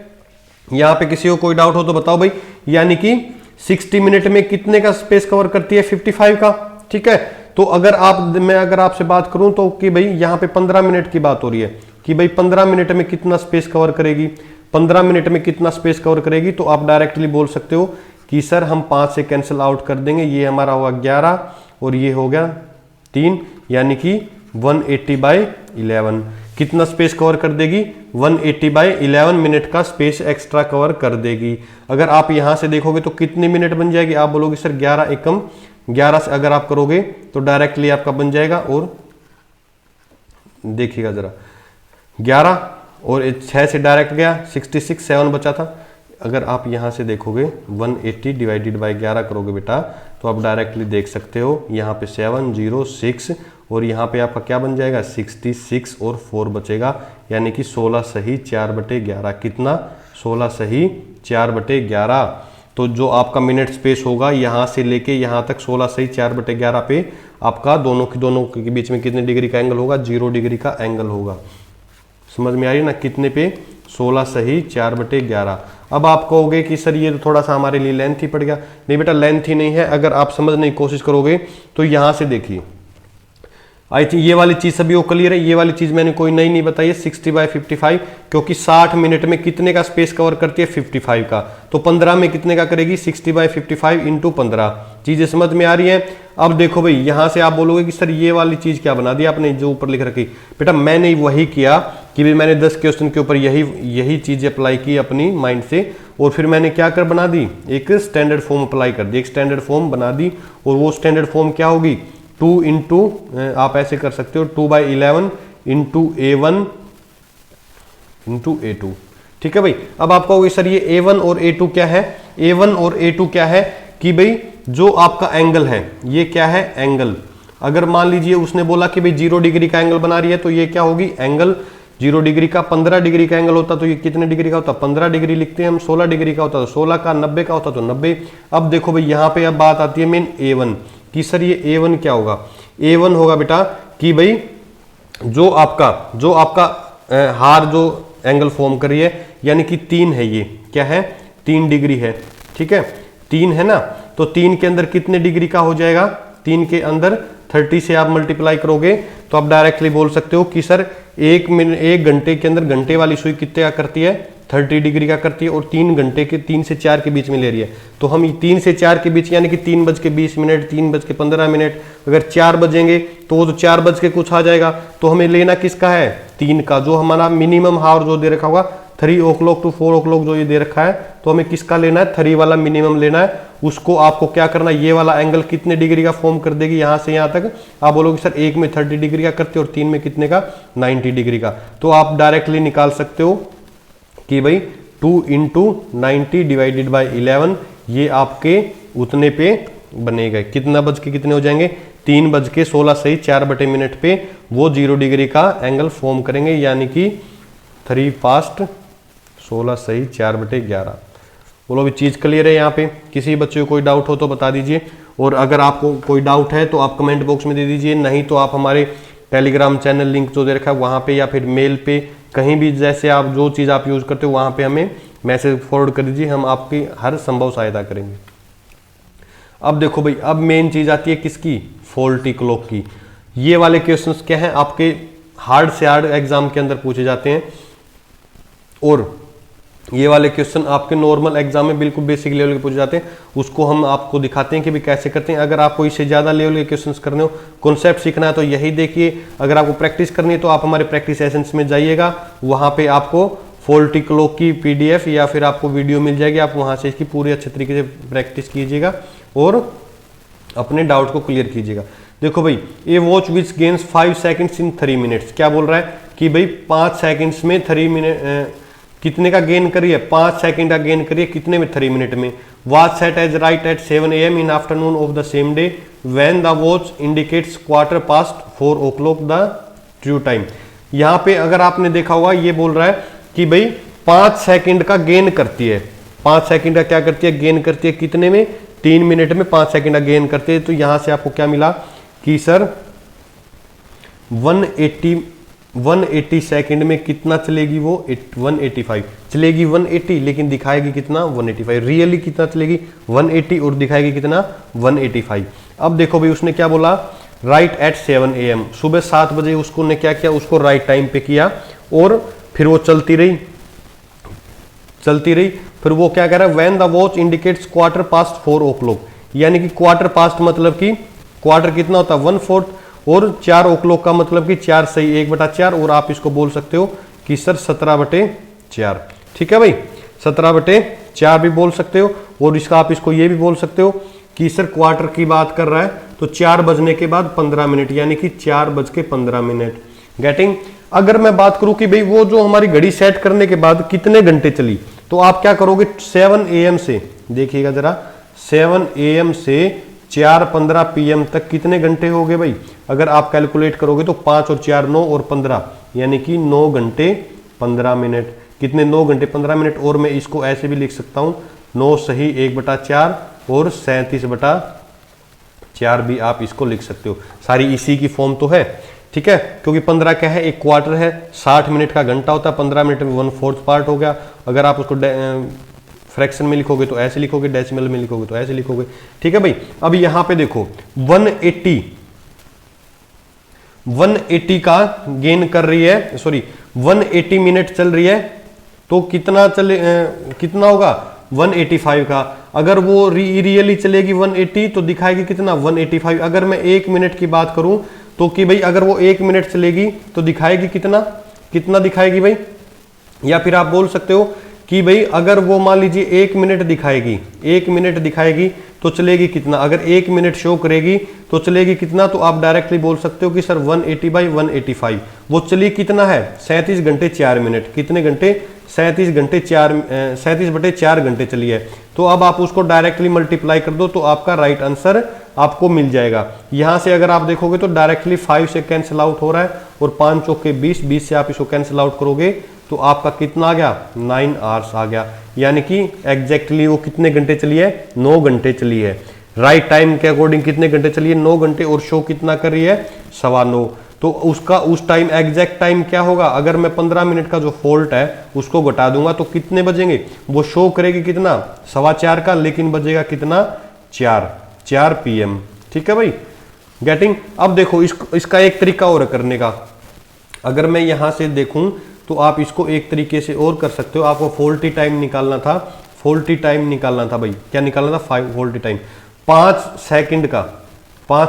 A: यहां पे किसी को कोई डाउट हो तो बताओ भाई। यानी कि 60 मिनट में कितने का स्पेस कवर करती है, 55 का, ठीक है। तो अगर आपसे बात करूं तो कि भाई यहाँ पे 15 मिनट की बात हो रही है कि भाई 15 मिनट में कितना स्पेस कवर करेगी, 15 मिनट में कितना स्पेस कवर करेगी, तो आप डायरेक्टली बोल सकते हो कि सर हम 5 से कैंसिल आउट कर देंगे, ये हमारा होगा 11 और ये हो गया 3, यानी कि 180/11 कितना स्पेस कवर कर देगी, 180/11 मिनट का स्पेस एक्स्ट्रा कवर कर देगी। अगर आप यहां से देखोगे तो कितने मिनट बन जाएगी, आप बोलोगे सर 11 एकम 11 से अगर आप करोगे तो डायरेक्टली आपका बन जाएगा, और देखिएगा जरा 11 और 6 से डायरेक्ट गया 66, 7 बचा था। अगर आप यहां से देखोगे 180/11 करोगे बेटा तो आप डायरेक्टली देख सकते हो यहाँ पे 7, 0, 6 और यहाँ पे आपका क्या बन जाएगा 66 और 4 बचेगा, यानी कि 16 सही 4/11। कितना, 16 सही 4/11। तो जो आपका मिनट स्पेस होगा यहाँ से लेके यहाँ तक 16 सही 4/11 पे आपका दोनों के बीच में कितने डिग्री का एंगल होगा, 0 डिग्री का एंगल होगा। समझ में आ रही है ना, कितने पे, 16 सही 4/11। अब आप कहोगे कि सर ये तो थोड़ा सा हमारे लिए लेंथ ही पड़ गया। नहीं बेटा, लेंथ ही नहीं है, अगर आप समझने की कोशिश करोगे तो यहां से देखिए, आई थिंक ये वाली चीज सभी को क्लियर है। ये वाली चीज मैंने कोई नई नहीं बताई है, 60/55, क्योंकि 60 मिनट में कितने का स्पेस कवर करती है, 55 का, तो 15 में कितने का करेगी, 60/55 × 15। चीजें समझ में आ रही है। अब देखो भाई, यहां से आप बोलोगे कि सर ये वाली चीज क्या बना दी आपने जो ऊपर लिख रखी। बेटा मैंने वही किया कि भाई मैंने 10 क्वेश्चन के ऊपर यही चीज अप्लाई की अपनी माइंड से, और फिर मैंने क्या कर बना दी, एक स्टैंडर्ड फॉर्म अप्लाई कर दी, एक स्टैंडर्ड फॉर्म बना दी। और वो स्टैंडर्ड फॉर्म क्या होगी, 2 × आप ऐसे कर सकते हो 2/11 × A1 × A2, ठीक है भाई। अब आप कहोगे सर ये A1 और A2 क्या है, A1 और A2 क्या है कि भाई जो आपका एंगल है ये क्या है, एंगल। अगर मान लीजिए उसने बोला कि भाई 0 डिग्री का एंगल बना रही है तो ये क्या होगी, एंगल 0 डिग्री का। 15 डिग्री का एंगल होता तो ये कितने डिग्री का होता, 15 डिग्री लिखते हैं हम। 16 डिग्री का होता तो 16 का, 90 का होता तो 90। अब देखो भाई यहाँ पे अब बात आती है मेन A1 कि सर ये A1 क्या होगा। A1 होगा बेटा कि भाई जो आपका हार जो एंगल फॉर्म कर रही है, यानी कि 3 है, ये क्या है, 3 डिग्री है, ठीक है, 3 है ना। तो 3 के अंदर कितने डिग्री का हो जाएगा, 3 के अंदर 30 से आप मल्टीप्लाई करोगे तो आप डायरेक्टली बोल सकते हो कि सर 1 घंटे के अंदर घंटे वाली सुई कितने का करती है, 30 डिग्री का करती है। और 3 घंटे के 3 से 4 के बीच में ले रही है, तो हम 3 से 4 के बीच यानी कि 3:20, 3:15, अगर 4 बजेंगे तो वो तो 4 बज के कुछ आ जाएगा। तो हमें लेना किसका है, 3 का, जो हमारा मिनिमम हावर जो दे रखा होगा 3 o'clock to 4 o'clock जो ये दे रखा है, तो हमें किसका लेना है, 3 वाला मिनिमम लेना है। उसको आपको क्या करना है, ये वाला एंगल कितने डिग्री का फॉर्म कर देगी यहाँ से यहाँ तक, आप बोलोगे सर एक में 30 डिग्री का करते और 3 में कितने का, 90 डिग्री का। तो आप डायरेक्टली निकाल सकते हो कि भाई 2 × 90 डिवाइडेड बाई 11, ये आपके उतने पे बनेगा। कितना बज के कितने हो जाएंगे, 3:16 सही 4/मिनट पे वो 0 डिग्री का एंगल फॉर्म करेंगे, यानी कि 3 past 16 सही 4/11। बोलो भी चीज़ क्लियर है यहाँ पे? किसी बच्चे को कोई डाउट हो तो बता दीजिए, और अगर आपको कोई डाउट है तो आप कमेंट बॉक्स में दे दीजिए, नहीं तो आप हमारे टेलीग्राम चैनल लिंक जो दे रखा है वहाँ पे या फिर मेल पे कहीं भी, जैसे आप जो चीज़ आप यूज़ करते हो वहाँ पे हमें मैसेज फॉरवर्ड कर दीजिए, हम आपकी हर संभव सहायता करेंगे। अब देखो भाई, अब मेन चीज़ आती है किसकी, फॉल्टी क्लॉक की। ये वाले क्वेश्चंस क्या हैं, आपके हार्ड से हार्ड एग्जाम के अंदर पूछे जाते हैं, और ये वाले क्वेश्चन आपके नॉर्मल एग्जाम में बिल्कुल बेसिक लेवल के पूछे जाते हैं। उसको हम आपको दिखाते हैं कि भी कैसे करते हैं। अगर आपको इससे ज़्यादा लेवल के क्वेश्चंस करने हो, कॉन्सेप्ट सीखना है, तो यही देखिए। अगर आपको प्रैक्टिस करनी है तो आप हमारे प्रैक्टिस सेशंस में जाइएगा, वहाँ पे आपको फॉल्टी क्लॉक की PDF या फिर आपको वीडियो मिल जाएगी, आप वहाँ से इसकी पूरी अच्छे तरीके से प्रैक्टिस कीजिएगा और अपने डाउट को क्लियर कीजिएगा। देखो भाई, a watch which gains 5 seconds in 3 minutes, क्या बोल रहा है कि भाई 5 सेकंड्स में 3 मिनट कितने का गेन करिए, 5 सेकंड का गेन करिए कितने में, 3 मिनट में। Watch set as right at 7 AM in afternoon of the same day when the watch indicates 4 o'clock the true time. यहाँ पे अगर आपने देखा होगा, ये बोल रहा है कि भाई 5 सेकंड का गेन करती है, 5 सेकंड का क्या करती है, गेन करती है कितने में, 3 मिनट में 5 सेकंड का गेन करते हैं। तो यहां से आपको क्या मिला कि सर 180 सेकंड में कितना चलेगी वो, 185 चलेगी, 180, लेकिन दिखाएगी कितना, 185। रियली कितना चलेगी, 180, और दिखाएगी कितना, 185। अब देखो भाई, उसने क्या बोला, राइट एट 7 AM, सुबह 7 बजे उसको ने क्या किया, उसको राइट टाइम पे किया, और फिर वो चलती रही, फिर वो क्या कह रहा है, when the watch indicates 4 o'clock, यानी कि 4 मतलब कि क्वार्टर कितना होता है, 1/4, और 4 o'clock का मतलब कि 4 सही 1/4, और आप इसको बोल सकते हो कि सर 17/4। ठीक है भाई, 17/4 भी बोल सकते हो, और इसका आप इसको ये भी बोल सकते हो कि सर क्वार्टर की बात कर रहा है तो 4 बजने के बाद 15 मिनट, यानी कि 4:15। गेटिंग? अगर मैं बात करूं कि भाई वो जो हमारी घड़ी सेट करने के बाद कितने घंटे चली, तो आप क्या करोगे, 7 AM से, देखिएगा जरा, 7 AM से 4:15 PM तक कितने घंटे हो गए भाई, अगर आप कैलकुलेट करोगे तो 5 और 4 9 और 15, यानी कि 9 घंटे 15 मिनट। कितने, 9 घंटे 15 मिनट। और मैं इसको ऐसे भी लिख सकता हूं, 9 सही 1/4 और 37/4 भी आप इसको लिख सकते हो। सारी इसी की फॉर्म तो है, ठीक है, क्योंकि 15 क्या है, एक क्वार्टर है, 60 मिनट का घंटा होता है, 15 मिनट में 1/4 पार्ट हो गया। अगर आप उसको फ्रैक्शन में लिखोगे तो ऐसे लिखोगे, डेसिमल में लिखोगे तो ऐसे लिखोगे। ठीक है भाई, अब यहां पे देखो 180 का गेन कर रही है, सॉरी 180 मिनट चल रही है, तो कितना कितना होगा, 185 का। अगर वो रियली चलेगी 180 तो दिखाएगी कितना, 185। अगर मैं 1 मिनट की बात करूं तो कि भाई अगर वो 1 मिनट चलेगी तो दिखाएगी कितना दिखाएगी भाई, या फिर आप बोल सकते हो कि भाई अगर वो मान लीजिए 1 मिनट दिखाएगी तो चलेगी कितना, अगर 1 मिनट शो करेगी तो चलेगी कितना, तो आप डायरेक्टली बोल सकते हो कि सर 180/185। वो चली कितना है, 37 घंटे 4 मिनट। कितने घंटे, 37/4 घंटे चली है। तो अब आप उसको डायरेक्टली मल्टीप्लाई कर दो तो आपका राइट आंसर आपको मिल जाएगा। यहां से अगर आप देखोगे तो डायरेक्टली 5 से कैंसिल आउट हो रहा है, और 5 चौके 20 से आप इसको कैंसिल आउट करोगे तो आपका कितना आ गया, 9 आवर्स आ गया। यानी कि एग्जैक्टली वो कितने घंटे चली है, 9 घंटे चली है। राइट टाइम के अकॉर्डिंग कितने घंटे चली है, 9 घंटे, और शो कितना कर रही है, 9:15। तो उसका उस टाइम एग्जैक्ट टाइम क्या होगा, अगर मैं 15 मिनट का जो फॉल्ट है उसको घटा दूंगा तो कितने बजेंगे, वो शो करेगी कितना, 4:15 का, लेकिन बजेगा कितना, 4 PM। ठीक है भाई, गेटिंग? अब देखो इसका एक तरीका और करने का, अगर मैं यहां से देखूं तो आप इसको एक तरीके से और कर सकते हो। आपको फॉल्टी टाइम निकालना था भाई, क्या निकालना था, फॉल्टी टाइम 5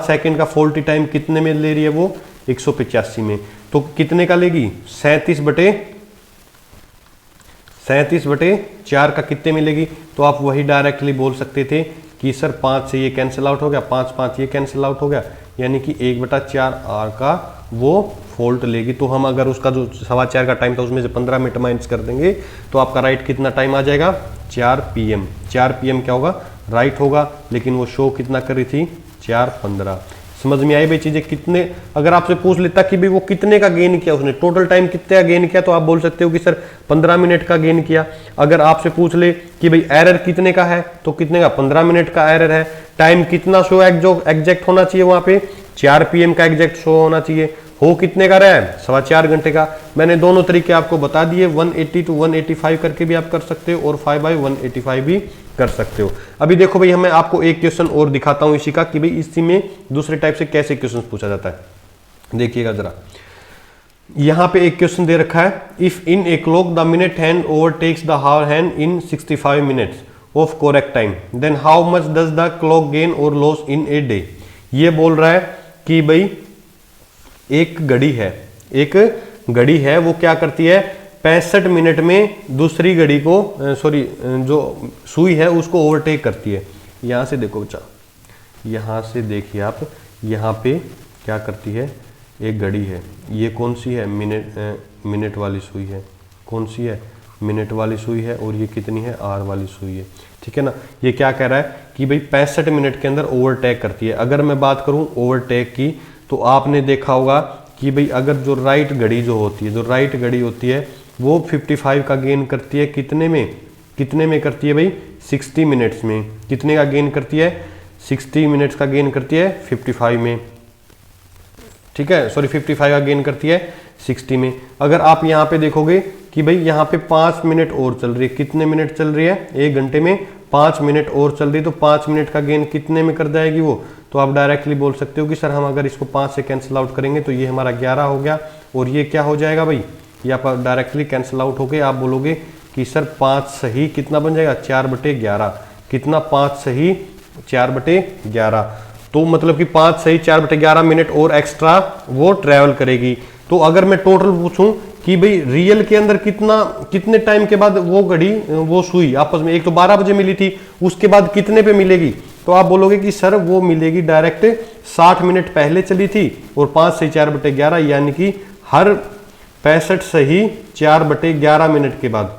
A: सेकंड का फॉल्टी टाइम कितने में ले रही है वो, 185 में। तो कितने का लेगी, 37 बटे 37/4 का कितने मिलेगी, तो आप वही डायरेक्टली बोल सकते थे कि सर 5 से ये कैंसिल आउट हो गया, 5 ये कैंसिल आउट हो गया, यानी कि 1/4 आर का वो फोल्ट लेगी। तो हम अगर उसका जो 4:15 का टाइम था उसमें से 15 मिनट माइनस कर देंगे तो आपका राइट कितना टाइम आ जाएगा, 4 PM। 4 PM क्या होगा, राइट होगा, लेकिन वो शो कितना कर रही थी, 4:15। समझ में आई भाई चीजें। कितने, अगर आपसे पूछ लेता कि भाई वो कितने का गेन किया उसने, टोटल टाइम कितने का गेन किया, तो आप बोल सकते हो कि सर 15 मिनट का गेन किया। अगर आपसे पूछ ले कि भाई एरर कितने का है, तो कितने का, 15 मिनट का एरर है। टाइम कितना शो एग्जैक्ट होना चाहिए वहां पे, 4 PM का एग्जैक्ट शो होना चाहिए। हो कितने का रहा है, 4.25 घंटे का। मैंने दोनों तरीके आपको बता दिए, 180 to 185 करके भी आप कर सकते हो और 5/185 भी कर सकते हो। अभी देखो भाई, हमें आपको एक क्वेश्चन और दिखाता हूं इसी का, कि भाई इसी में दूसरे टाइप से कैसे क्वेश्चन पूछा जाता है। देखिएगा जरा, यहां पे एक क्वेश्चन दे रखा है, if in a clock the minute hand overtakes the hour hand in 65 minutes of correct time, then how much does the clock gain or loss in a day. ये बोल रहा है कि भाई एक घड़ी है, वो क्या करती है, 65 मिनट में दूसरी घड़ी को, सॉरी जो सुई है उसको ओवरटेक करती है। यहां से देखो बच्चा, यहां से देखिए आप, यहां पे क्या करती है, एक घड़ी है, ये कौन सी है, मिनट वाली सुई है। कौन सी है, मिनट वाली सुई है, और ये कितनी है, आर वाली सुई है। ठीक है ना। ये क्या कह रहा है कि भाई 65 मिनट के अंदर ओवरटेक करती है। अगर मैं बात करूं ओवरटेक की, तो आपने देखा होगा कि भाई अगर जो राइट घड़ी जो होती है, वो 55 का गेन करती है, कितने में करती है भाई, 60 मिनट्स में। कितने का गेन करती है, 60 मिनट्स का गेन करती है 55 में। ठीक है, सॉरी 55 का गेन करती है 60 में। अगर आप यहाँ पे देखोगे कि भाई यहाँ पे 5 मिनट और चल रही है, कितने मिनट चल रही है, 1 घंटे में 5 मिनट और चल रही है, तो 5 मिनट का गेन कितने में कर जाएगी वो, तो आप डायरेक्टली बोल सकते हो कि सर हम अगर इसको 5 से कैंसिल आउट करेंगे तो ये हमारा 11 हो गया, और ये क्या हो जाएगा भाई, ये आप डायरेक्टली कैंसिल आउट हो गए। आप बोलोगे कि सर 5 सही कितना बन जाएगा, 4/11। कितना, 5 सही 4/11, तो मतलब कि 5 सही 4/11 मिनट और एक्स्ट्रा वो ट्रेवल करेगी। तो अगर मैं टोटल पूछूं कि भाई रियल के अंदर कितने टाइम के बाद वो घड़ी, वो सुई आपस में, एक तो 12 बजे मिली थी, उसके बाद कितने पे मिलेगी, तो आप बोलोगे कि सर वो मिलेगी डायरेक्ट 60 मिनट पहले चली थी, और 5 से 4/11, यानी कि हर 65 सही 4/11 मिनट के बाद।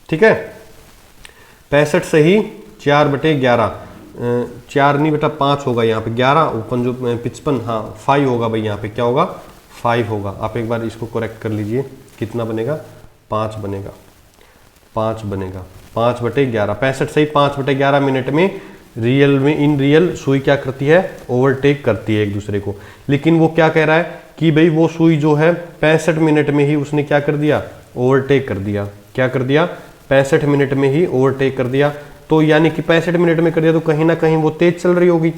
A: ठीक है, 65 सही 4/11, 4 नहीं बेटा 5 होगा यहाँ पे, 11 ओपन जो 55, हाँ 5 होगा भाई, यहाँ पे क्या होगा, 5 होगा। आप एक बार इसको करेक्ट कर लीजिए, कितना बनेगा, 5 बनेगा, 5/11, 65 सही 5/11 मिनट में इन रियल सुई क्या करती है, ओवरटेक करती है एक दूसरे को। लेकिन वो क्या कह रहा है कि भाई वो सुई जो है 65 मिनट में ही उसने क्या कर दिया, ओवरटेक कर दिया। क्या कर दिया, 65 मिनट में ही ओवरटेक कर दिया। तो यानी कि 65 मिनट में कर दिया, तो कहीं ना कहीं वो तेज चल रही होगी।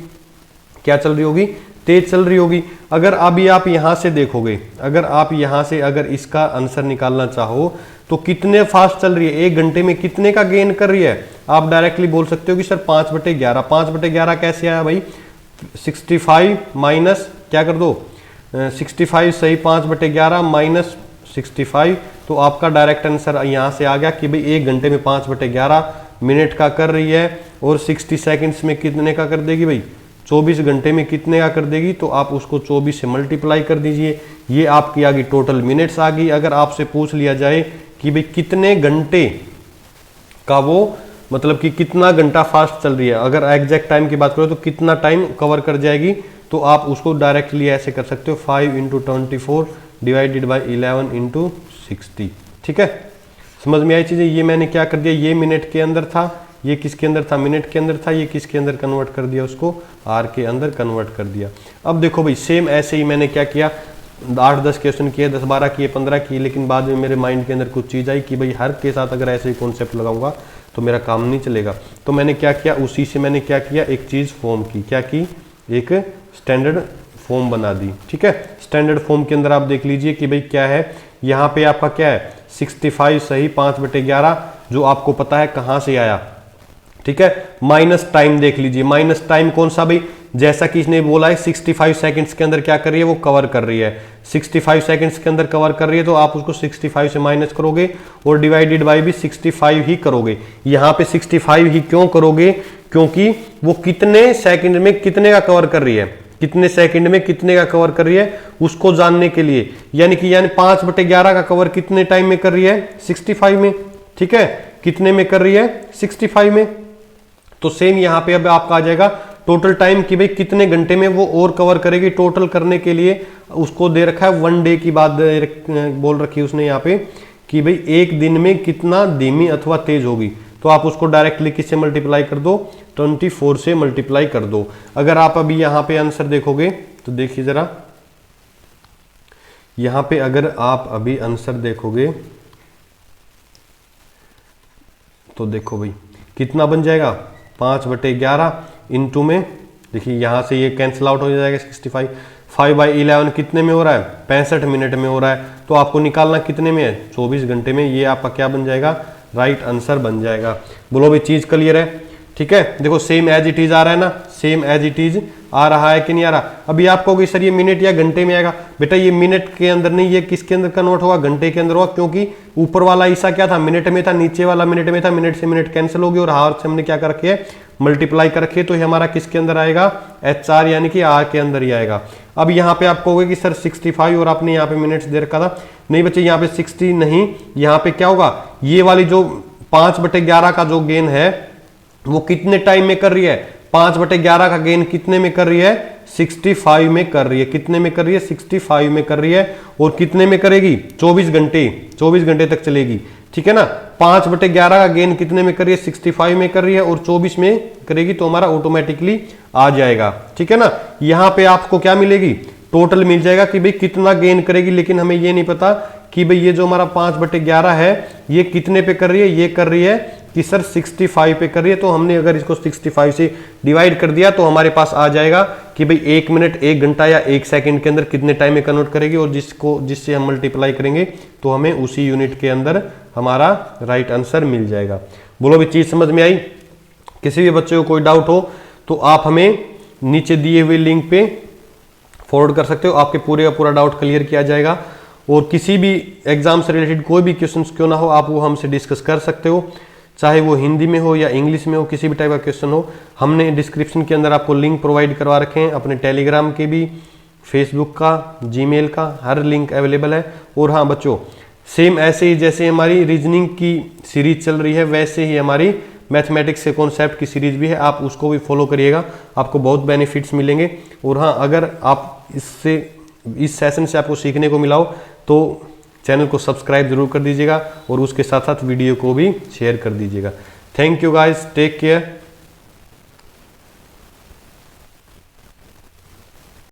A: क्या चल रही होगी, तेज चल रही होगी। अगर अभी आप यहां से देखोगे, अगर इसका आंसर निकालना चाहो तो कितने फास्ट चल रही है, 1 घंटे में कितने का गेन कर रही है, आप डायरेक्टली बोल सकते हो कि सर 5/11। 5/11 कैसे आया भाई, 65 माइनस क्या कर दो, 65 सही 5/11 माइनस 65, तो आपका डायरेक्ट आंसर यहां से आ गया कि भाई 1 घंटे में 5/11 मिनट का कर रही है, और 60 सेकंड्स में कितने का कर देगी भाई, 24 घंटे में कितने का कर देगी। तो आप उसको 24 से मल्टीप्लाई कर दीजिए, ये आपकी आ गई टोटल मिनट्स आ गई। अगर आपसे पूछ लिया जाए कि भाई कितने घंटे का वो, मतलब कि कितना घंटा फास्ट चल रही है, अगर एग्जैक्ट टाइम की बात करो तो कितना टाइम कवर कर जाएगी, तो आप उसको डायरेक्टली ऐसे कर सकते हो, 5 × 24 डिवाइडेड बाई 11 × 60। ठीक है, समझ में आई चीजें। ये मैंने क्या कर दिया, ये मिनट के अंदर था, ये किसके अंदर था, मिनट के अंदर था, ये किसके अंदर कन्वर्ट कर दिया, उसको आर के अंदर कन्वर्ट कर दिया। अब देखो भाई सेम ऐसे ही मैंने क्या किया, 8-10 क्वेश्चन किए, 10-12 किए, 15 किए, लेकिन बाद में मेरे माइंड के अंदर कुछ चीज़ आई कि भाई हर के साथ अगर ऐसे ही कॉन्सेप्ट लगाऊंगा तो मेरा काम नहीं चलेगा। तो मैंने क्या किया, उसी से मैंने क्या किया, एक चीज़ फॉर्म की, क्या की, एक स्टैंडर्ड फॉर्म बना दी। ठीक है, स्टैंडर्ड फॉर्म के अंदर आप देख लीजिए कि भाई क्या है, यहाँ पे आपका क्या है, 65 सही 5/11, जो आपको पता है कहाँ से आया। ठीक है, माइनस टाइम देख लीजिए, माइनस टाइम कौन सा भाई, जैसा कि इसने बोला है 65 सेकंड्स के अंदर क्या कर रही है, वो कवर कर रही है। 65 सेकंड्स के अंदर कवर कर रही है, तो आप उसको 65 से माइनस करोगे और डिवाइडेड बाय भी 65 ही करोगे। यहाँ पे 65 ही क्यों करोगे, क्योंकि वो कितने सेकंड में कितने का कवर कर रही है, कितने सेकंड में कितने का कवर कर रही है उसको जानने के लिए। यानी 5/11 का कवर कितने टाइम में कर रही है, 65 में। ठीक है, कितने में कर रही है, 65 में। तो सेम यहाँ पे अब आपका आ जाएगा टोटल टाइम कि भाई कितने घंटे में वो और कवर करेगी। टोटल करने के लिए उसको दे रखा है 1 डे की बात बोल रखी है उसने यहाँ पे कि भाई एक दिन में कितना धीमी अथवा तेज होगी। तो आप उसको डायरेक्टली किससे मल्टीप्लाई कर दो, 24 से मल्टीप्लाई कर दो। अगर आप अभी यहाँ पे आंसर देखोगे तो देखिए जरा, यहाँ पे अगर आप अभी आंसर देखोगे तो देखो भाई कितना बन जाएगा, 5/11 इंटू में, देखिए यहाँ से ये कैंसिल आउट हो जाएगा 65। 5/11 कितने में हो रहा है, 65 मिनट में हो रहा है। तो आपको निकालना कितने में है, 24 घंटे में। ये आपका क्या बन जाएगा, राइट आंसर बन जाएगा। बोलो भाई चीज क्लियर है। ठीक है, देखो सेम एज इट इज आ रहा है ना, सेम एज इट इज आ रहा है कि नहीं आ रहा। अभी आप कहोगे सर ये मिनट या घंटे में आएगा, बेटा ये मिनट के अंदर नहीं, ये किसके अंदर कन्वर्ट होगा, घंटे के अंदर होगा। क्योंकि ऊपर वाला हिस्सा क्या था, मिनट में था, नीचे वाला मिनट में था। मिनट से मिनट कैंसिल होगी और हार से हमने क्या कर रखी है, मल्टीप्लाई कर रखी है। तो ये हमारा किसके अंदर आएगा, HR यानी कि R के अंदर ही आएगा। अब यहाँ पे आप कहोगे कि सर 65 और आपने यहाँ पे मिनट्स दे रखा था। नहीं बच्चे, यहाँ पे 60 नहीं, यहाँ पे क्या होगा, ये वाली जो 5/11 का जो गेन है वो कितने टाइम में कर रही है, 5/11 का गेन कितने में कर रही है, 65 में कर रही है। कितने में कर रही है, 65 में कर रही है। और कितने में करेगी, 24 घंटे तक चलेगी। ठीक है ना, 5/11 का गेन कितने में कर रही है, 65 में कर रही है और 24 में करेगी। तो हमारा ऑटोमेटिकली आ जाएगा। ठीक है ना, यहां पे आपको क्या मिलेगी, टोटल मिल जाएगा कि भाई कितना गेन करेगी। लेकिन हमें ये नहीं पता कि भाई ये जो हमारा 5/11 है ये कितने पे कर रही है, ये कर रही है कि सर 65 पे कर रही है। तो हमने अगर इसको 65 से डिवाइड कर दिया तो हमारे पास आ जाएगा कि भाई 1 मिनट 1 घंटा या 1 सेकंड के अंदर कितने टाइम में कन्वर्ट करेगी। और जिससे हम मल्टीप्लाई करेंगे तो हमें उसी यूनिट के अंदर हमारा राइट आंसर मिल जाएगा। बोलो भी चीज समझ में आई। किसी भी बच्चे को कोई डाउट हो तो आप हमें नीचे दिए हुए लिंक पे फॉरवर्ड कर सकते हो, आपके पूरे का पूरा डाउट क्लियर किया जाएगा। और किसी भी एग्जाम से रिलेटेड कोई भी क्वेश्चन क्यों ना हो, आप वो हमसे डिस्कस कर सकते हो, चाहे वो हिंदी में हो या इंग्लिश में हो, किसी भी टाइप का क्वेश्चन हो। हमने डिस्क्रिप्शन के अंदर आपको लिंक प्रोवाइड करवा रखे हैं, अपने टेलीग्राम के भी, फेसबुक का, जीमेल का, हर लिंक अवेलेबल है। और हाँ बच्चों, सेम ऐसे ही जैसे हमारी रीजनिंग की सीरीज चल रही है वैसे ही हमारी मैथमेटिक्स के कॉन्सेप्ट की सीरीज भी है, आप उसको भी फॉलो करिएगा, आपको बहुत बेनिफिट्स मिलेंगे। और हाँ, अगर आप इस सेशन से आपको सीखने को मिला हो तो चैनल को सब्सक्राइब जरूर कर दीजिएगा और उसके साथ साथ वीडियो को भी शेयर कर दीजिएगा। Thank you guys, take care.